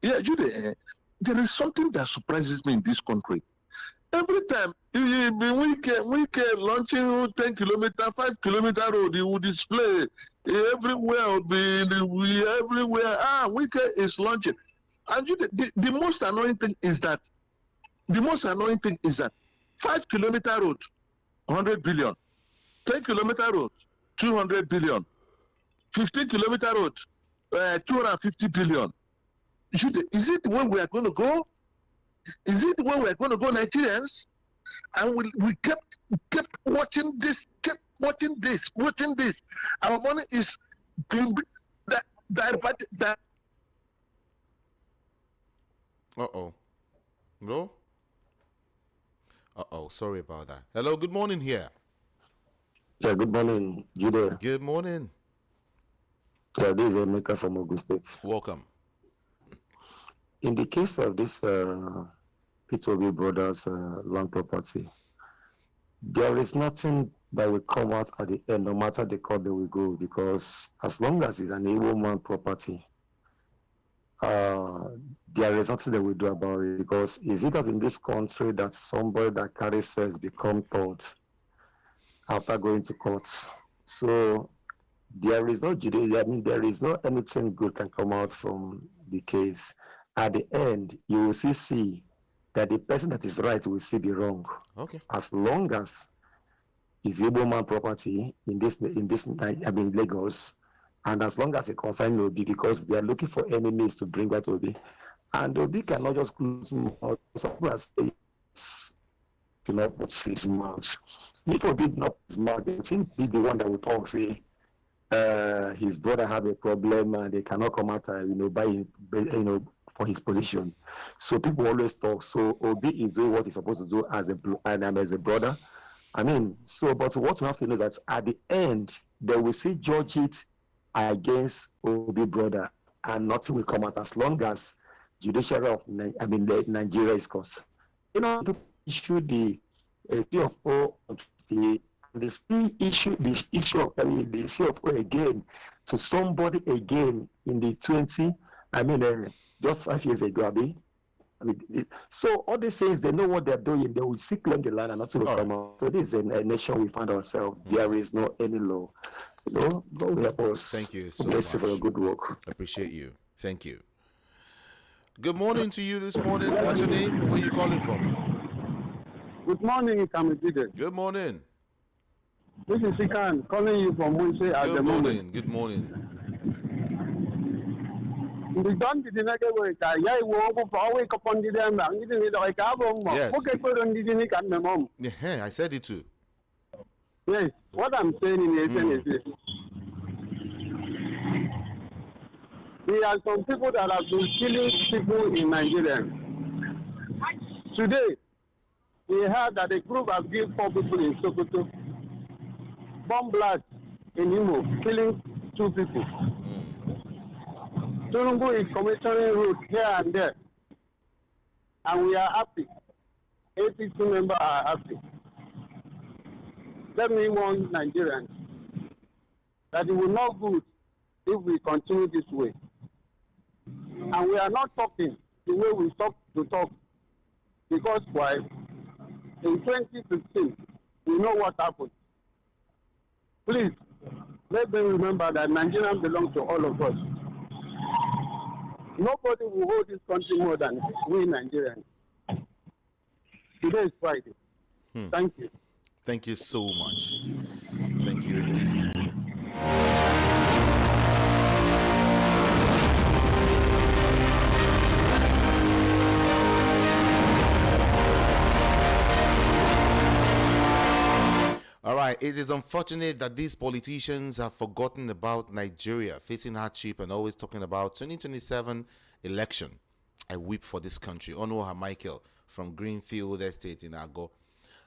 Yeah, Jude, there is something that surprises me in this country. Every time we can launching 10 kilometer, 5 kilometer road, it will display everywhere. Will be everywhere. Wike is launching, and the most annoying thing is that 5 kilometer road, 100 billion, 10 kilometer road, 200 billion, 15 kilometer road, 250 billion. Is it where we are going to go? Is it where we're going to go, Nigerians? And we kept watching this, watching this. Our money is being diverted. Uh-oh. Hello? Uh-oh, sorry about that. Hello, good morning here. Yeah, good morning, Jude. Good morning. Yeah, this is Emeka from Ogun State. Welcome. In the case of this P2B Brothers land property, there is nothing that will come out at the end, no matter the court they will go, because as long as it's an able man property, there is nothing they will do about it, because is it not in this country that somebody that carry first become third after going to court? So there is no there is no anything good can come out from the case. At the end, you will see that the person that is right will still be wrong. Okay. As long as it's able man property in Lagos, and as long as it concerns Obi, because they are looking for enemies to bring that Obi, and Obi cannot just close mouth. Some people say, put his mouth. If Obi not his mouth, they think be the one that will talk. Say, his brother have a problem and they cannot come out, for his position. So people always talk. So Obi is doing what he's supposed to do as a brother. I mean, so but what we have to know is that at the end they will see judge it against Obi brother, and nothing will come out as long as judiciary of the Nigeria is concerned. You know, people issue the CFO of the issue of again to somebody again in the 20. Just 5 years ago, so all these things, they know what they're doing. They will seek claim the land and nothing will come out. So this is a nation we find ourselves. There is no any law. God will help us. Thank you so Bless you much. for your good work. Appreciate you. Thank you. Good morning to you this morning. What's your name and where you calling from? Good morning, Kamijide. Good morning. This is Sikan calling you from Munche at the moment. Good morning. The John did not get away. I walk for a week upon the dam. I'm getting it like album. Yes. Okay, put on the mom. Yeah, I said it too. Yes, what I'm saying is this. There are some people that have been killing people in Nigeria. Today, we heard that a group has killed 4 people in Sokoto. Bomb blast in Imo, killing 2 people. Turungu is commissioning roads here and there. And we are happy. 82 members are happy. Let me warn Nigerians that it will not good if we continue this way. And we are not talking the way we stop to talk. Because why? In 2015, we know what happened. Please, let them remember that Nigerians belong to all of us. Nobody will hold this country more than we Nigerians. Today is Friday. Thank you. Thank you so much. Thank you indeed. All right, it is unfortunate that these politicians have forgotten about Nigeria facing hardship and always talking about 2027 election. I weep for this country. Onoha Michael from Greenfield Estate in Ago.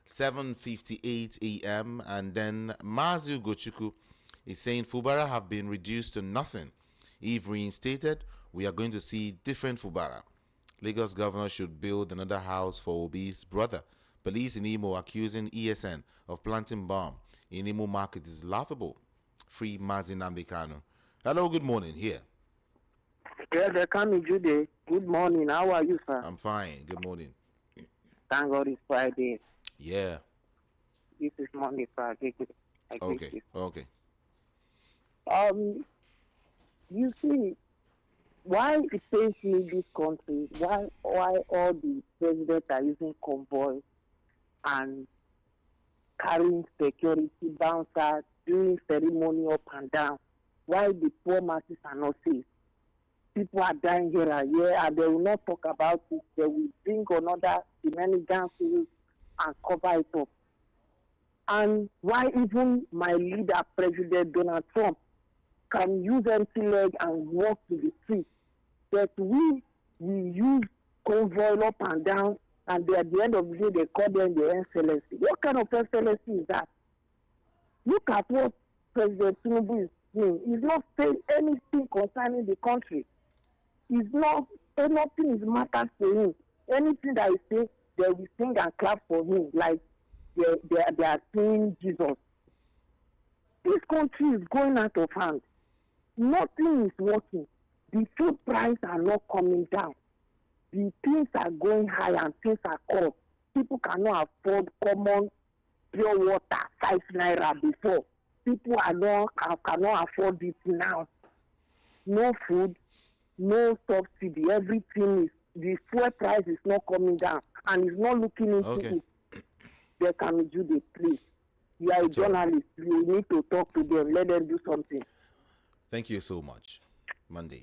7:58 a.m. And then Mazu Gochuku is saying Fubara have been reduced to nothing. If reinstated, we are going to see different Fubara. Lagos governor should build another house for Obi's brother. Police in Imo accusing ESN of planting bomb in Imo market is laughable. Free Mazin Ambikano. Hello, good morning. Here. Yes, they come Jude. Good morning. How are you, sir? I'm fine. Good morning. Thank God it's Friday. Yeah. This is Monday, Friday. Okay. You see, why it pains me this country, why all the presidents are using convoys and carrying security bouncers, doing ceremony up and down, why the poor masses are not safe. People are dying here and here, and they will not talk about it. They will bring another shenanigans and cover it up. And why even my leader, President Donald Trump, can use empty leg and walk to the street, but we use convoy up and down, and at the end of the day, they call them the excellency. What kind of excellency is that? Look at what President Tinubu is doing. He's not saying anything concerning the country. He's not, nothing is matters to him. Anything that he says, they will sing and clap for him like they are seeing Jesus. This country is going out of hand. Nothing is working. The food prices are not coming down. The things are going high and things are cost. People cannot afford common pure water, 5 naira before. People cannot afford it now. No food, no subsidy. Everything is, the fuel price is not coming down and it's not looking into it. They can do the please. You are a journalist. You need to talk to them. Let them do something. Thank you so much. Monday.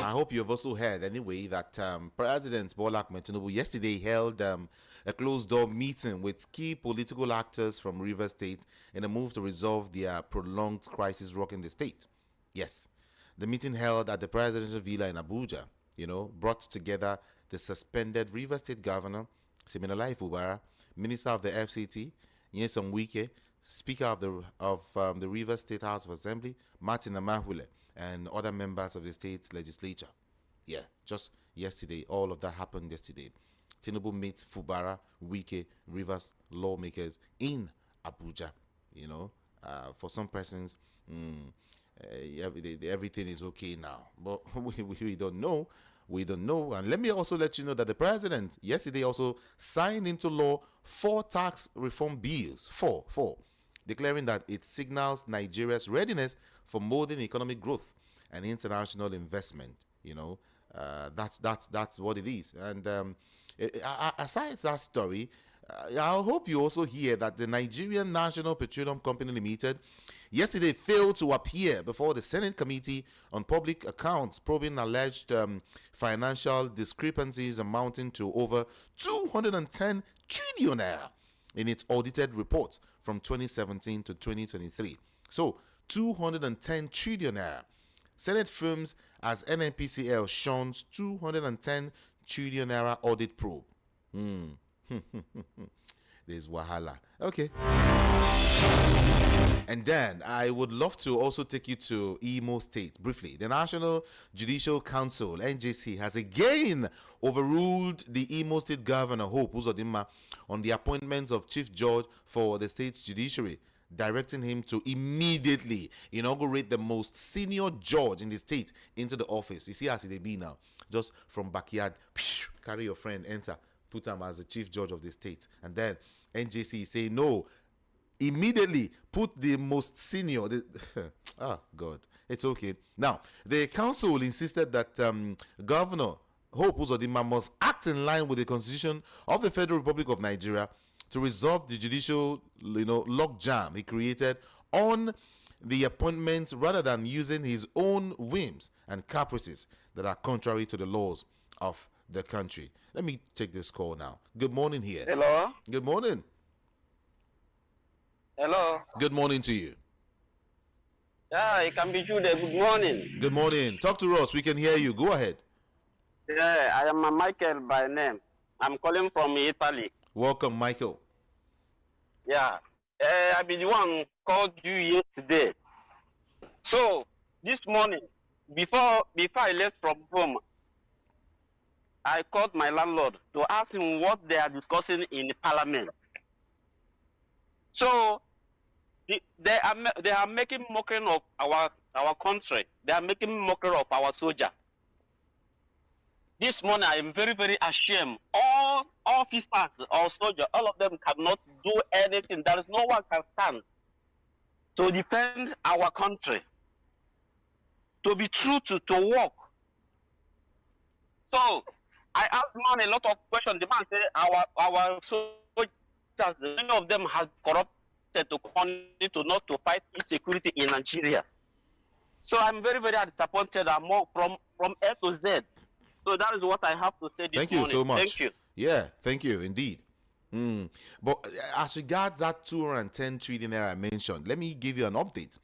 I hope you have also heard anyway that President Bola Ahmed Tinubu yesterday held a closed-door meeting with key political actors from Rivers State in a move to resolve their prolonged crisis rocking the state. Yes, The meeting held at the presidential villa in Abuja, brought together the suspended Rivers State Governor, Siminalayi Fubara, Minister of the FCT, Nyesom Wike, Speaker of the Rivers State House of Assembly, Martin Amahule, and other members of the state legislature. Yeah, just yesterday, all of that happened yesterday. Tinubu meets Fubara, Wike, Rivers lawmakers in Abuja. For some persons, everything is okay now, but we don't know. We don't know. And let me also let you know that the president yesterday also signed into law 4 tax reform bills, four, declaring that it signals Nigeria's readiness for modern economic growth and international investment. That's what it is. And aside that story, I hope you also hear that the Nigerian National Petroleum Company Limited yesterday failed to appear before the Senate Committee on Public Accounts, probing alleged financial discrepancies amounting to over 210 trillion naira in its audited report from 2017 to 2023. So, 210 trillion naira. Senate firms as NNPCL shuns 210 trillion naira audit probe. There's wahala. Okay. And then I would love to also take you to Imo State briefly. The National Judicial Council, NJC, has again overruled the Imo State Governor, Hope Uzodinma, on the appointment of Chief Judge for the state's judiciary, directing him to immediately inaugurate the most senior judge in the state into the office. You see as it be now. Just from backyard, carry your friend, enter, put him as the Chief Judge of the state. And then NJC say no, immediately put the most senior. God, it's okay. Now, the council insisted that Governor Hope Uzodinma must act in line with the Constitution of the Federal Republic of Nigeria to resolve the judicial, logjam he created on the appointment, rather than using his own whims and caprices that are contrary to the laws of the country. Let me take this call now. Good morning here. Hello. Good morning. Hello. Good morning to you. Yeah, it can be you there. Good morning. Good morning. Talk to us. We can hear you. Go ahead. Yeah, I am Michael by name. I'm calling from Italy. Welcome, Michael. Yeah. I be the one called you yesterday. So this morning, before I left from home, I called my landlord to ask him what they are discussing in the parliament. So they are making mockery of our country. They are making mockery of our soldier. This morning I am very, very ashamed. All officers or soldiers, all of them cannot do anything. There is no one can stand to defend our country, to be true to work. So I asked man a lot of questions. The man said our soldiers, many of them have corrupted to continue to not to fight insecurity in Nigeria. So I'm very, very disappointed. I'm more from A to Z. So that is what I have to say this morning. Thank you so much. Thank you. Yeah, thank you indeed. But as regards that 210 trillion naira I mentioned, let me give you an update.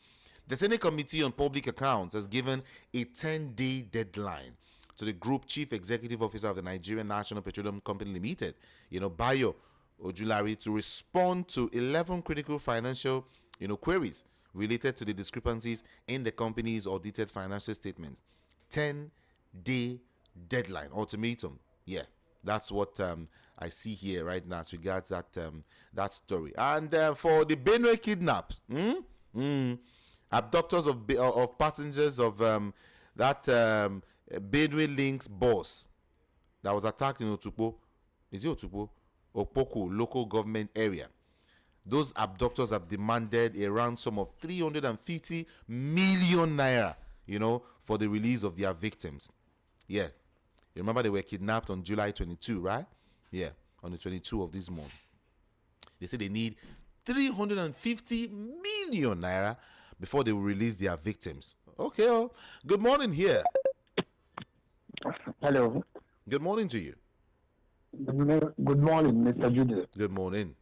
The Senate Committee on Public Accounts has given a 10-day deadline to the Group Chief Executive Officer of the Nigerian National Petroleum Company Limited, Bayo Ojulari, to respond to 11 critical financial, queries related to the discrepancies in the company's audited financial statements. 10-day deadline, ultimatum. Yeah, that's what I see here right now as regards that story. And for the Benue kidnaps, abductors of passengers of that Benue Links bus that was attacked in Otukpo. Is it Otukpo? Okpoko local government area. Those abductors have demanded a ransom of 350 million naira, for the release of their victims. Yeah. You remember they were kidnapped on July 22, right? Yeah, on the 22 of this month. They say they need 350 million naira before they will release their victims. Okay, good morning here. Hello. Good morning to you. Good morning, Mr. Jude. Good morning.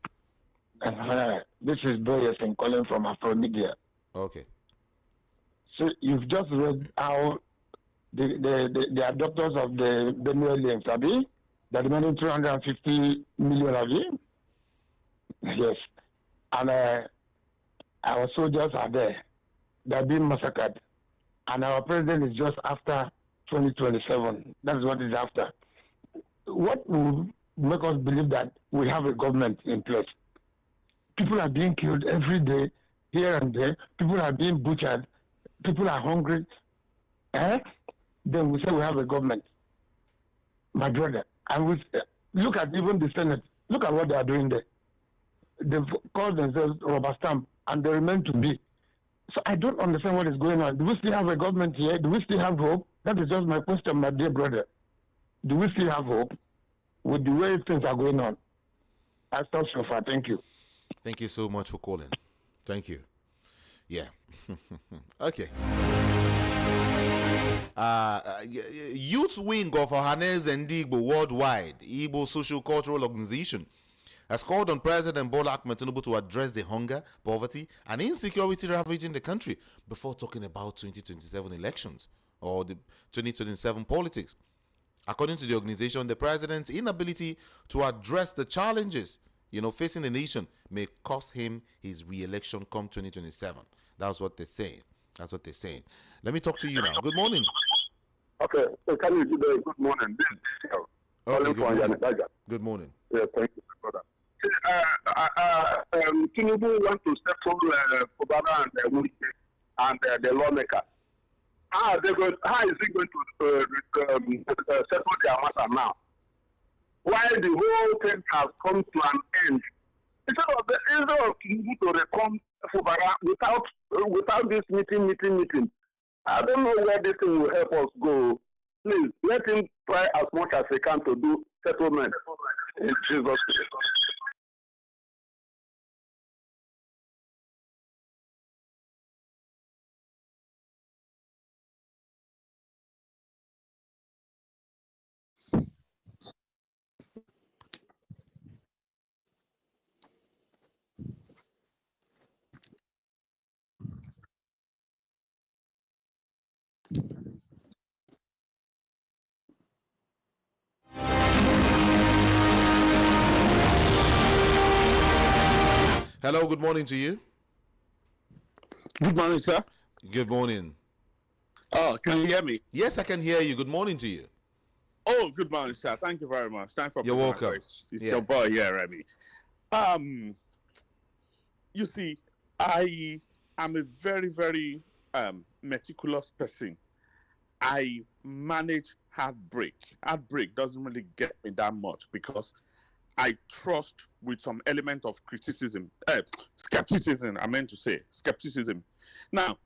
This is Boyes calling from Afro Media. Okay. So you've just read how the adopters of the Benue links, Abi, that demanding 350 million, Abi. Yes. And our soldiers are there. They're being massacred. And our president is just after 2027. That's what is after. What will make us believe that we have a government in place? People are being killed every day, here and there. People are being butchered. People are hungry. Then we say we have a government. My brother. And we look at even the Senate. Look at what they are doing there. They've called themselves rubber stamp, and they remain to be. So I don't understand what is going on. Do we still have a government here? Do we still have hope? That is just my question, my dear brother. Do we still have hope with the way things are going on? I stop so far. Thank you. Thank you so much for calling. Thank you. Yeah. Okay. Youth wing of Ohanes and Igbo worldwide, Igbo social cultural organization, has called on President Bola Ahmed Tinubu to address the hunger, poverty, and insecurity ravaging the country before talking about 2027 elections or the 2027 politics. According to the organization, the president's inability to address the challenges, facing the nation may cost him his re-election come 2027. That's what they're saying. Let me talk to you now. Good morning. Okay, so can you do the good morning? This is Okay, good morning. Good morning. Yeah, thank you, brother. Tinubu want to settle Fubara and the lawmaker. How is he going to settle their matter now? While the whole thing has come to an end, instead of Tinubu to reform Fubara without this meeting. I don't know where this thing will help us go. Please let him try as much as he can to do settlement in Jesus' name. Hello, good morning to you. Good morning, sir. Good morning. Oh, can you hear me? Yes, I can hear you. Good morning to you. Oh, good morning, sir. Thank you very much. Thank you for You're welcome. It's your boy here, Remy. You see, I am a very, very meticulous person. I manage heartbreak. Heartbreak doesn't really get me that much because I trust with some element of skepticism. I meant to say skepticism. Now,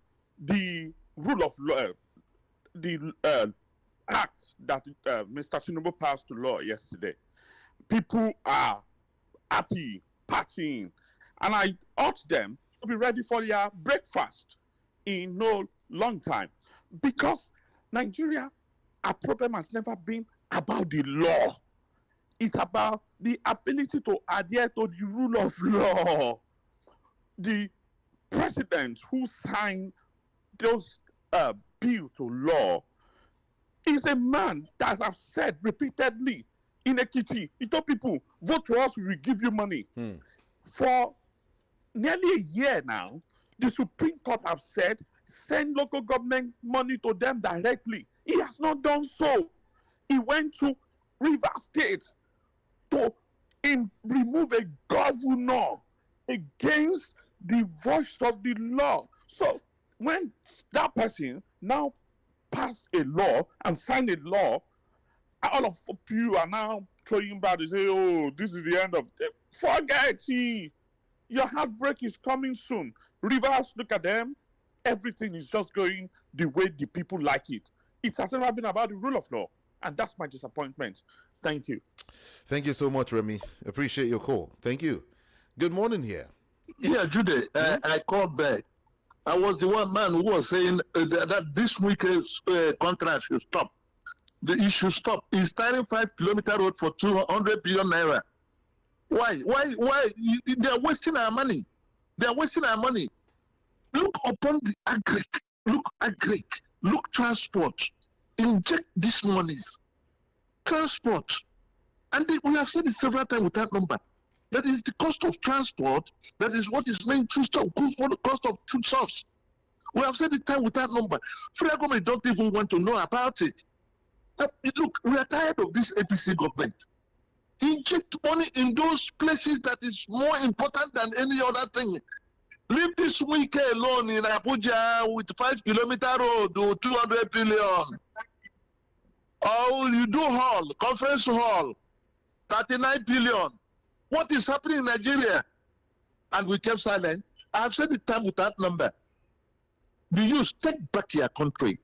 the rule of law, the act that Mr. Tinubu passed to law yesterday, people are happy, partying, and I urge them to be ready for their breakfast in no long time, because Nigeria, our problem has never been about the law. It's about the ability to adhere to the rule of law. The president who signed those bill to law is a man that have said repeatedly in Ekiti, he told people, vote for us, we will give you money. For nearly a year now, the Supreme Court have said, send local government money to them directly. He has not done so. He went to River State to remove a governor against the voice of the law. So when that person now passed a law and signed a law, all of you are now throwing back to say, oh, this is the end of it. Forget it. Your heartbreak is coming soon. Rivers, look at them. Everything is just going the way the people like it. It has never been about the rule of law. And that's my disappointment. Thank you. Thank you so much, Remy. Appreciate your call. Thank you. Good morning here. Yeah, Jude, I called back. I was the one man who was saying that this week's contract should stop. It should stop. He's starting 5-kilometer road for 200 billion naira. Why? They are wasting our money. They are wasting our money. Look upon the agric. look agric, look transport. Inject these monies. Transport. And we have said it several times with that number. That is the cost of transport. That is what is main cost of foodstuffs. We have said it time with that number. Federal government don't even want to know about it. Look, we are tired of this APC government. Inject money in those places that is more important than any other thing. Leave this week alone in Abuja with 5-kilometer road or 200 billion. Oh, you do hall, conference hall, 39 billion. What is happening in Nigeria? And we kept silent. I have said it time with that number. The youth, take back your country.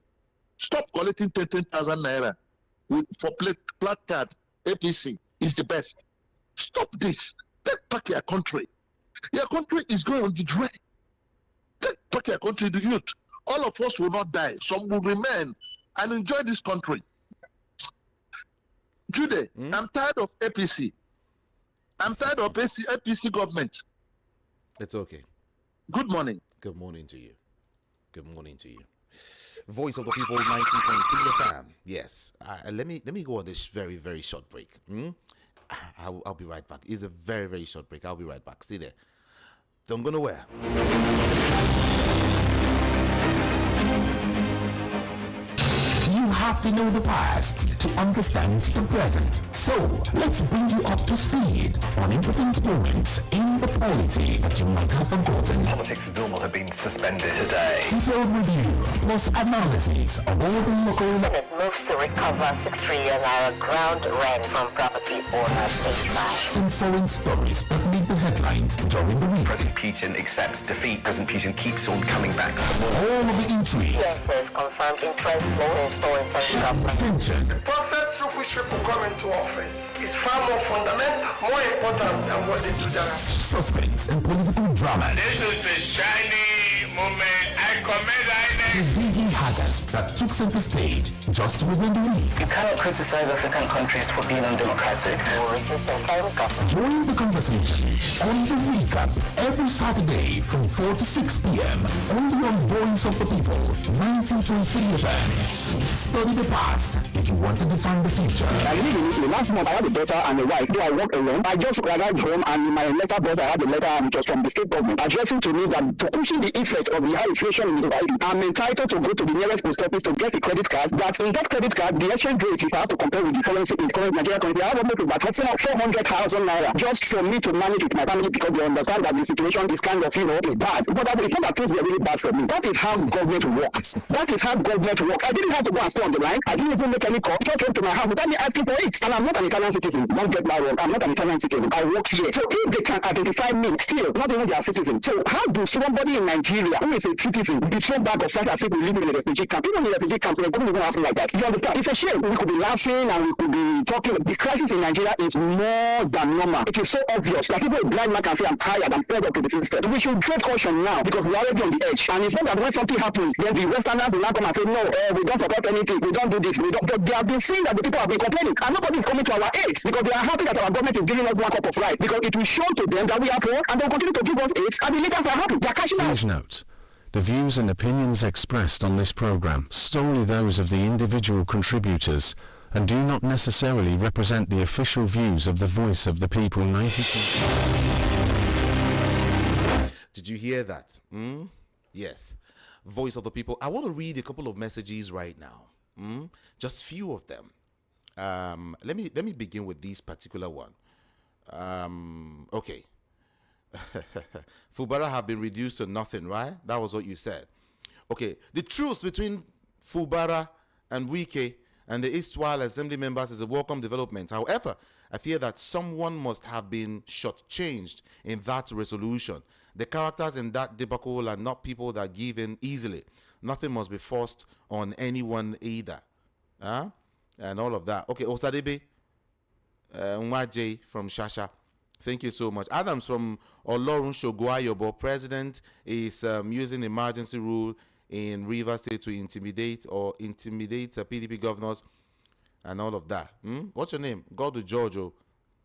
Stop collecting 10,000 naira for placard. APC is the best. Stop this. Take back your country. Your country is going on the drain. Take back your country, the youth. All of us will not die. Some will remain and enjoy this country. Jude, I'm tired of APC. I'm tired of APC government. It's okay. Good morning. Good morning to you. Good morning to you. Voice of the People, 90.3 FM. Yes. Let me go on this very, very short break. I'll be right back. It's a very, very short break. I'll be right back. Stay there. Don't go nowhere. You have to know the past to understand the present. So, let's bring you up to speed on important moments in the polity that you might have forgotten. Politics as normal have been suspended today. Detailed review plus analysis of all the local... Senate moves to recover 6 trillion naira ground rent from property owners stateside. And foreign stories that make the headlines during the week. President Putin accepts defeat. President Putin keeps on coming back for more. All of the intrigues. Yes, confirmed interest low in store in tension. The process through which people come into office is far more fundamental, more important than what they do that. Suspense and political dramas. This is a shiny moment. I commend the biggie haggers that took center stage just within the week. You cannot criticize African countries for being undemocratic. Join the conversation on the recap every Saturday from 4 to 6 p.m. only on Voice of the People, 19.3 FM. Study the past if you want to define the future. I live in last month I had a daughter and a wife. Do I work alone? I just arrived home and in my letter box I had a letter and it was from the state government addressing to me that to cushion the effect of the high inflation in the society, I'm entitled to go to the nearest post office to get a credit card. That in that credit card, the exchange rate, if I have to compare with the currency in current Nigeria currency, I have almost about 400,000 naira just for me to manage with my family because they understand that the situation is kind of, is bad. But it's not that things were really bad for me. That is how government works. That is how government works. I didn't have to go and stay on the line. I didn't even make any call. Just came to my house without me asking for it. And I'm not an Italian citizen. Don't get my wrong. I'm not an Italian citizen. I work here. So if they can identify me, still, not even their citizen. So how do somebody in Nigeria who is a citizen be thrown back of such as if we live in a refugee camp? Even in a refugee camp, it doesn't even happen like that. You understand? It's a shame. We could be laughing and we could be talking. The crisis in Nigeria is more than normal. It is so obvious. Like even a blind man can say, I'm tired, I'm fed up to the system. We should tread caution now because we are already on the edge. And it's not that when something happens, then the Westerners will now come and say, no, we don't support anything, we don't do this, we don't. But they have been seeing that the people have been complaining, and nobody is coming to our aid because they are happy that our government is giving us 1 cup of rice because it will show to them that we are poor and they will continue to give us aid, and the leaders are happy. They are cashing out. Please note, the views and opinions expressed on this program solely those of the individual contributors and do not necessarily represent the official views of the Voice of the People 90. Did you hear that? Yes. Voice of the People. I want to read a couple of messages right now. Just few of them. Let me begin with this particular one. Okay. Fubara have been reduced to nothing, right? That was what you said. Okay. The truce between Fubara and Wike and the Eastwell Assembly members is a welcome development. However, I fear that someone must have been shortchanged in that resolution. The characters in that debacle are not people that give in easily. Nothing must be forced on anyone either. And all of that. Okay, Osadebe Nwaje from Shasha. Thank you so much. Adams from Olorun Shoguayobo. President is using emergency rule in Rivers State to intimidate PDP governors and all of that. What's your name? God to Giorgio.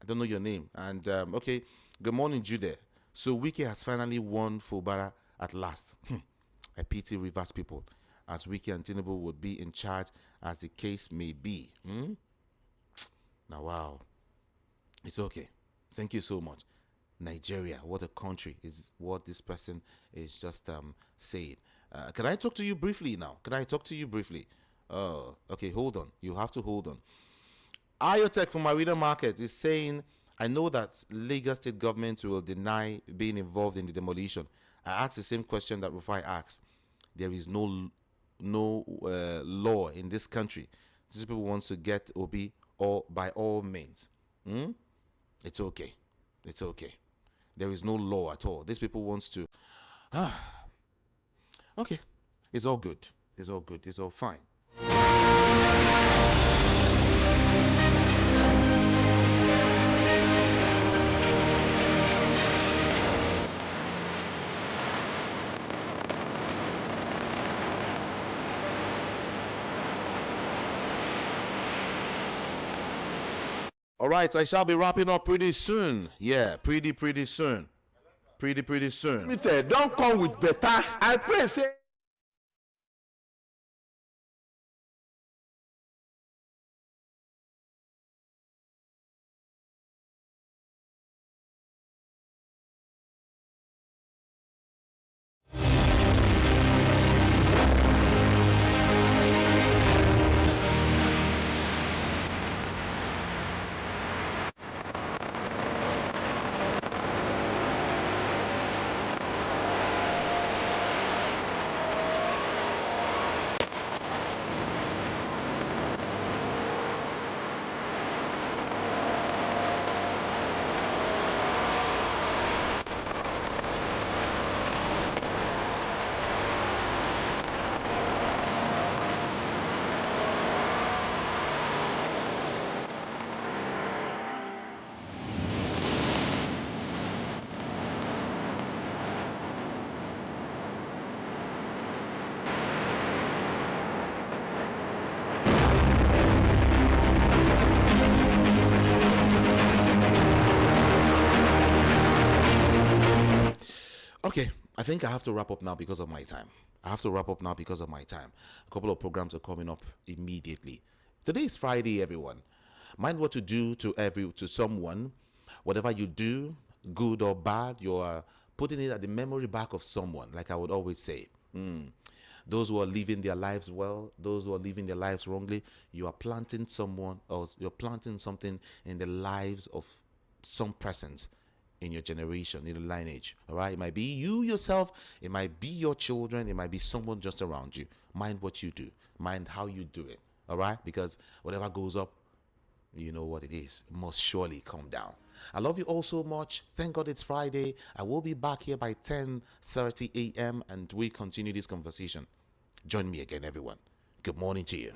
I don't know your name. And okay, good morning, Jude. So Wike has finally won Fubara at last. I pity Rivers people. as Wiki and Tinubu would be in charge as the case may be. Now, wow. It's okay. Thank you so much. Nigeria, what a country, is what this person is just saying. Can I talk to you briefly now? Can I talk to you briefly? Okay, hold on. You have to hold on. Iotech from Marina Market is saying, I know that Lagos state government will deny being involved in the demolition. I asked the same question that Rufai asked. There is no law in this country. These people want to get Obi or by all means. It's okay. It's okay. There is no law at all. These people wants to. Okay. It's all good. It's all good. It's all fine. All right, I shall be wrapping up pretty soon. Yeah, pretty soon. Pretty soon. Limited, don't come with better. I pray say. Okay, I think I have to wrap up now because of my time. A couple of programs are coming up immediately. Today is Friday, everyone. Mind what to do to someone. Whatever you do, good or bad, you are putting it at the memory back of someone, like I would always say. Those who are living their lives well, those who are living their lives wrongly, you are planting someone, or you're planting something in the lives of some persons in your generation, in the lineage. All right, it might be you yourself, it might be your children, it might be someone just around you. Mind what you do, mind how you do it. All right, because whatever goes up, you know what it is, it must surely come down. I love you all so much. Thank God it's Friday. I will be back here by 10:30 a.m. and we continue this conversation. Join me again, everyone. Good morning to you.